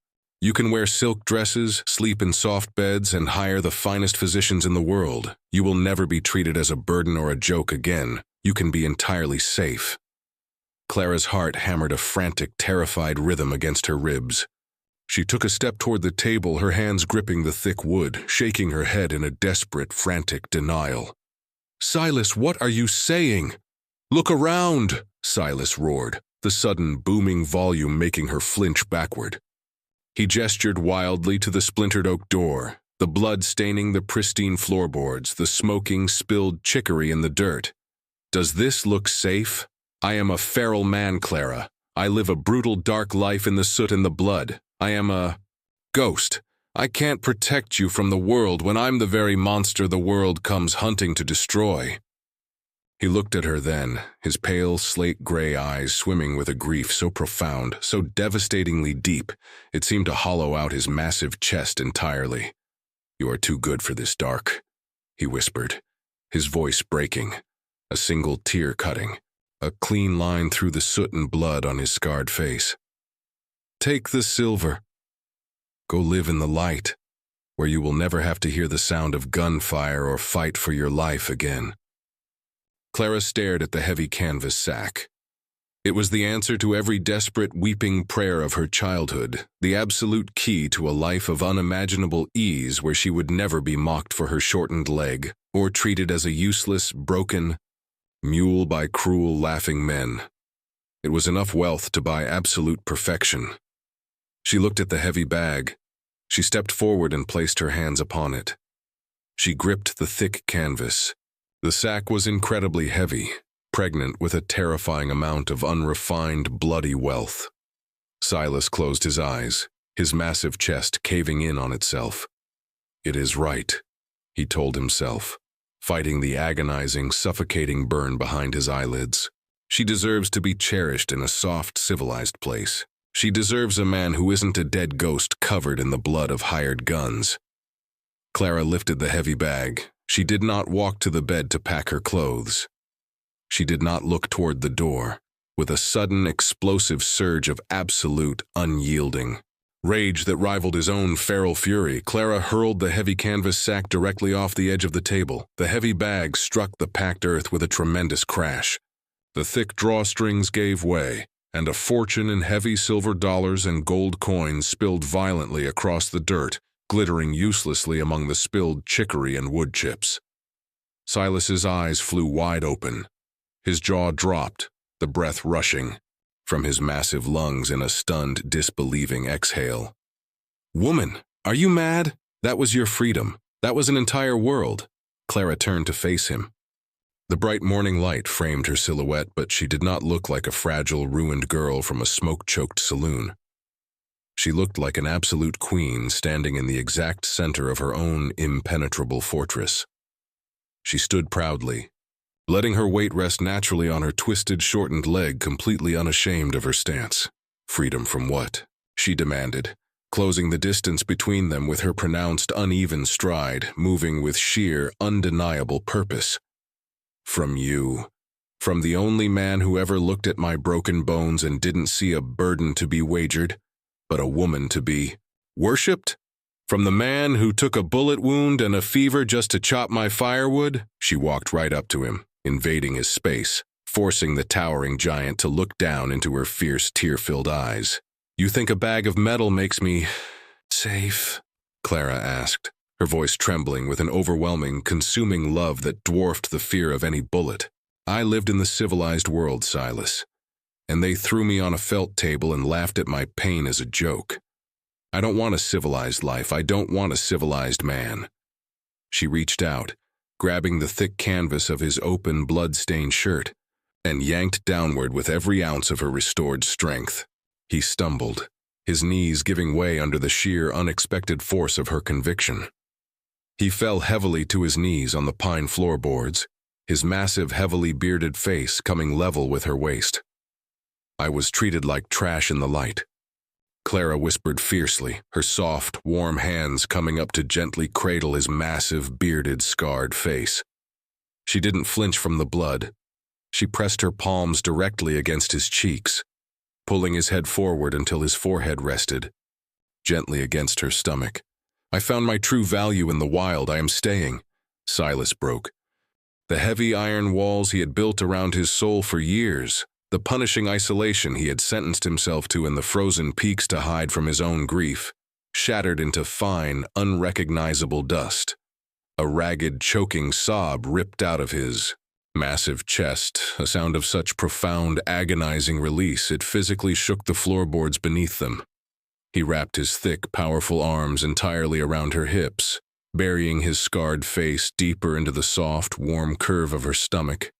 You can wear silk dresses, sleep in soft beds, and hire the finest physicians in the world. You will never be treated as a burden or a joke again. You can be entirely safe." Clara's heart hammered a frantic, terrified rhythm against her ribs. She took a step toward the table, her hands gripping the thick wood, shaking her head in a desperate, frantic denial. "Silas, what are you saying?" "Look around!" Silas roared, the sudden, booming volume making her flinch backward. He gestured wildly to the splintered oak door, the blood staining the pristine floorboards, the smoking, spilled chicory in the dirt. "Does this look safe? I am a feral man, Clara. I live a brutal, dark life in the soot and the blood. I am a ghost. I can't protect you from the world when I'm the very monster the world comes hunting to destroy." He looked at her then, his pale, slate-gray eyes swimming with a grief so profound, so devastatingly deep, it seemed to hollow out his massive chest entirely. "You are too good for this dark," he whispered, his voice breaking, a single tear cutting, a clean line through the soot and blood on his scarred face. "Take the silver. Go live in the light, where you will never have to hear the sound of gunfire or fight for your life again." Clara stared at the heavy canvas sack. It was the answer to every desperate, weeping prayer of her childhood, the absolute key to a life of unimaginable ease where she would never be mocked for her shortened leg, or treated as a useless, broken mule by cruel, laughing men. It was enough wealth to buy absolute perfection. She looked at the heavy bag. She stepped forward and placed her hands upon it. She gripped the thick canvas. The sack was incredibly heavy, pregnant with a terrifying amount of unrefined, bloody wealth. Silas closed his eyes, his massive chest caving in on itself. "It is right," he told himself, fighting the agonizing, suffocating burn behind his eyelids. She deserves to be cherished in a soft, civilized place. She deserves a man who isn't a dead ghost covered in the blood of hired guns. Clara lifted the heavy bag. She did not walk to the bed to pack her clothes. She did not look toward the door. With a sudden, explosive surge of absolute, unyielding rage that rivaled his own feral fury, Clara hurled the heavy canvas sack directly off the edge of the table. The heavy bag struck the packed earth with a tremendous crash. The thick drawstrings gave way, and a fortune in heavy silver dollars and gold coins spilled violently across the dirt, glittering uselessly among the spilled chicory and wood chips. Silas's eyes flew wide open. His jaw dropped, the breath rushing from his massive lungs in a stunned, disbelieving exhale. "Woman, are you mad? That was your freedom. That was an entire world." Clara turned to face him. The bright morning light framed her silhouette, but she did not look like a fragile, ruined girl from a smoke-choked saloon. She looked like an absolute queen standing in the exact center of her own impenetrable fortress. She stood proudly, letting her weight rest naturally on her twisted, shortened leg, completely unashamed of her stance. "Freedom from what?" she demanded, closing the distance between them with her pronounced, uneven stride, moving with sheer, undeniable purpose. "From you. From the only man who ever looked at my broken bones and didn't see a burden to be wagered, but a woman to be worshipped? From the man who took a bullet wound and a fever just to chop my firewood?" She walked right up to him, invading his space, forcing the towering giant to look down into her fierce, tear-filled eyes. "You think a bag of metal makes me safe?" Clara asked, her voice trembling with an overwhelming, consuming love that dwarfed the fear of any bullet. "I lived in the civilized world, Silas, and they threw me on a felt table and laughed at my pain as a joke. I don't want a civilized life. I don't want a civilized man." She reached out, grabbing the thick canvas of his open, blood-stained shirt, and yanked downward with every ounce of her restored strength. He stumbled, his knees giving way under the sheer, unexpected force of her conviction. He fell heavily to his knees on the pine floorboards, his massive, heavily bearded face coming level with her waist. "I was treated like trash in the light," Clara whispered fiercely, her soft, warm hands coming up to gently cradle his massive, bearded, scarred face. She didn't flinch from the blood. She pressed her palms directly against his cheeks, pulling his head forward until his forehead rested, gently against her stomach. "I found my true value in the wild. I am staying." Silas broke. The heavy iron walls he had built around his soul for years, the punishing isolation he had sentenced himself to in the frozen peaks to hide from his own grief, shattered into fine, unrecognizable dust. A ragged, choking sob ripped out of his massive chest, a sound of such profound, agonizing release it physically shook the floorboards beneath them. He wrapped his thick, powerful arms entirely around her hips, burying his scarred face deeper into the soft, warm curve of her stomach,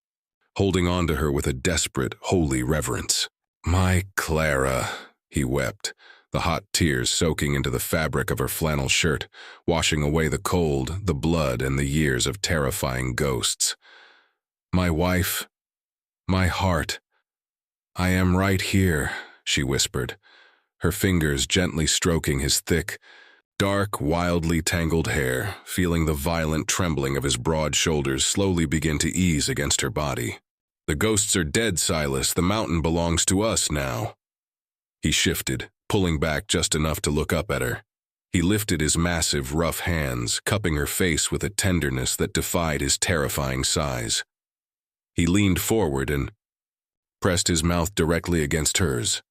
holding on to her with a desperate, holy reverence. "My Clara," he wept, the hot tears soaking into the fabric of her flannel shirt, washing away the cold, the blood, and the years of terrifying ghosts. "My wife, my heart, I am right here," she whispered, her fingers gently stroking his thick, dark, wildly tangled hair, feeling the violent trembling of his broad shoulders slowly begin to ease against her body. "The ghosts are dead, Silas. The mountain belongs to us now." He shifted, pulling back just enough to look up at her. He lifted his massive, rough hands, cupping her face with a tenderness that defied his terrifying size. He leaned forward and pressed his mouth directly against hers,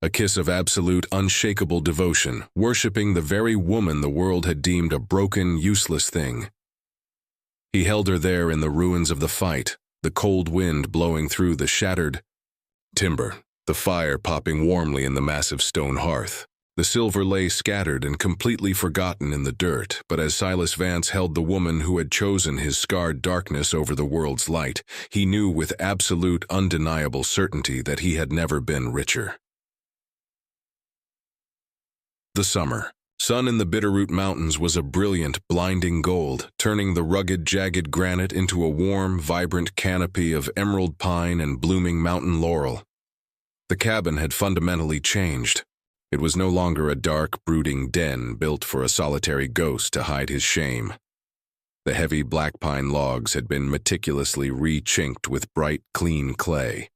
a kiss of absolute, unshakable devotion, worshipping the very woman the world had deemed a broken, useless thing. He held her there in the ruins of the fight, the cold wind blowing through the shattered timber, the fire popping warmly in the massive stone hearth. The silver lay scattered and completely forgotten in the dirt, but as Silas Vance held the woman who had chosen his scarred darkness over the world's light, he knew with absolute, undeniable certainty that he had never been richer. The summer. Sun in the Bitterroot Mountains was a brilliant, blinding gold, turning the rugged, jagged granite into a warm, vibrant canopy of emerald pine and blooming mountain laurel. The cabin had fundamentally changed. It was no longer a dark, brooding den built for a solitary ghost to hide his shame. The heavy black pine logs had been meticulously re-chinked with bright, clean clay.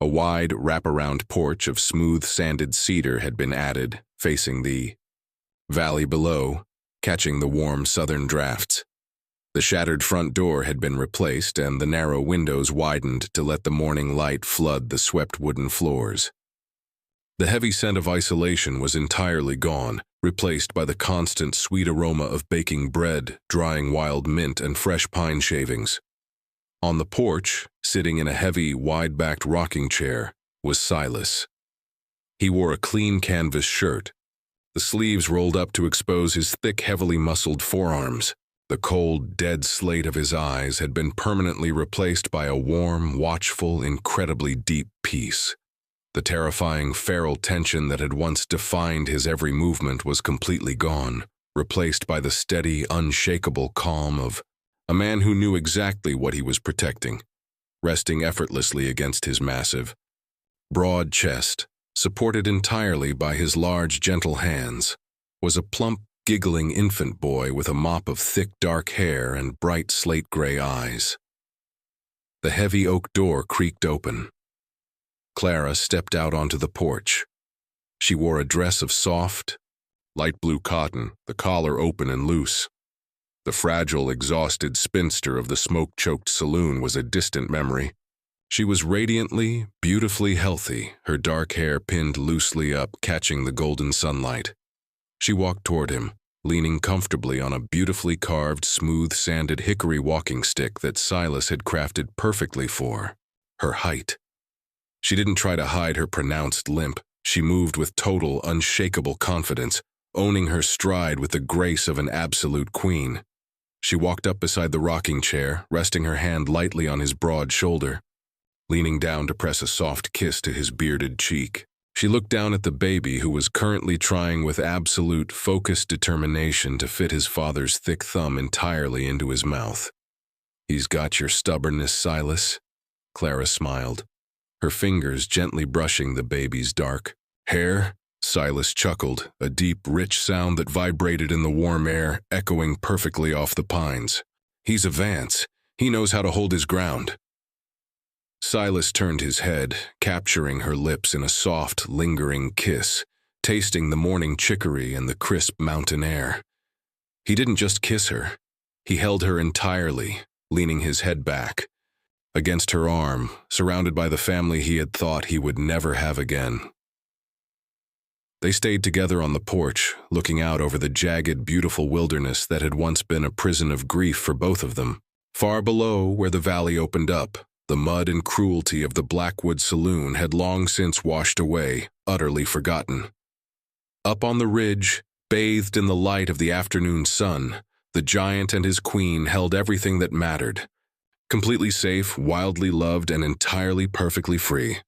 A wide, wraparound porch of smooth, sanded cedar had been added, facing the valley below, catching the warm southern drafts. The shattered front door had been replaced, and the narrow windows widened to let the morning light flood the swept wooden floors. The heavy scent of isolation was entirely gone, replaced by the constant sweet aroma of baking bread, drying wild mint, and fresh pine shavings. On the porch, sitting in a heavy, wide-backed rocking chair, was Silas. He wore a clean canvas shirt, the sleeves rolled up to expose his thick, heavily muscled forearms. The cold, dead slate of his eyes had been permanently replaced by a warm, watchful, incredibly deep peace. The terrifying, feral tension that had once defined his every movement was completely gone, replaced by the steady, unshakable calm of a man who knew exactly what he was protecting. Resting effortlessly against his massive, broad chest, supported entirely by his large, gentle hands, was a plump, giggling infant boy with a mop of thick, dark hair and bright slate-gray eyes. The heavy oak door creaked open. Clara stepped out onto the porch. She wore a dress of soft, light blue cotton, the collar open and loose. The fragile, exhausted spinster of the smoke-choked saloon was a distant memory. She was radiantly, beautifully healthy, her dark hair pinned loosely up, catching the golden sunlight. She walked toward him, leaning comfortably on a beautifully carved, smooth-sanded hickory walking stick that Silas had crafted perfectly for her height. She didn't try to hide her pronounced limp. She moved with total, unshakable confidence, owning her stride with the grace of an absolute queen. She walked up beside the rocking chair, resting her hand lightly on his broad shoulder, leaning down to press a soft kiss to his bearded cheek. She looked down at the baby who was currently trying with absolute, focused determination to fit his father's thick thumb entirely into his mouth. "He's got your stubbornness, Silas," Clara smiled, her fingers gently brushing the baby's dark hair. Silas chuckled, a deep, rich sound that vibrated in the warm air, echoing perfectly off the pines. "He's a Vance. He knows how to hold his ground." Silas turned his head, capturing her lips in a soft, lingering kiss, tasting the morning chicory and the crisp mountain air. He didn't just kiss her. He held her entirely, leaning his head back, against her arm, surrounded by the family he had thought he would never have again. They stayed together on the porch, looking out over the jagged, beautiful wilderness that had once been a prison of grief for both of them. Far below, where the valley opened up, the mud and cruelty of the Blackwood Saloon had long since washed away, utterly forgotten. Up on the ridge, bathed in the light of the afternoon sun, the giant and his queen held everything that mattered. Completely safe, wildly loved, and entirely perfectly free.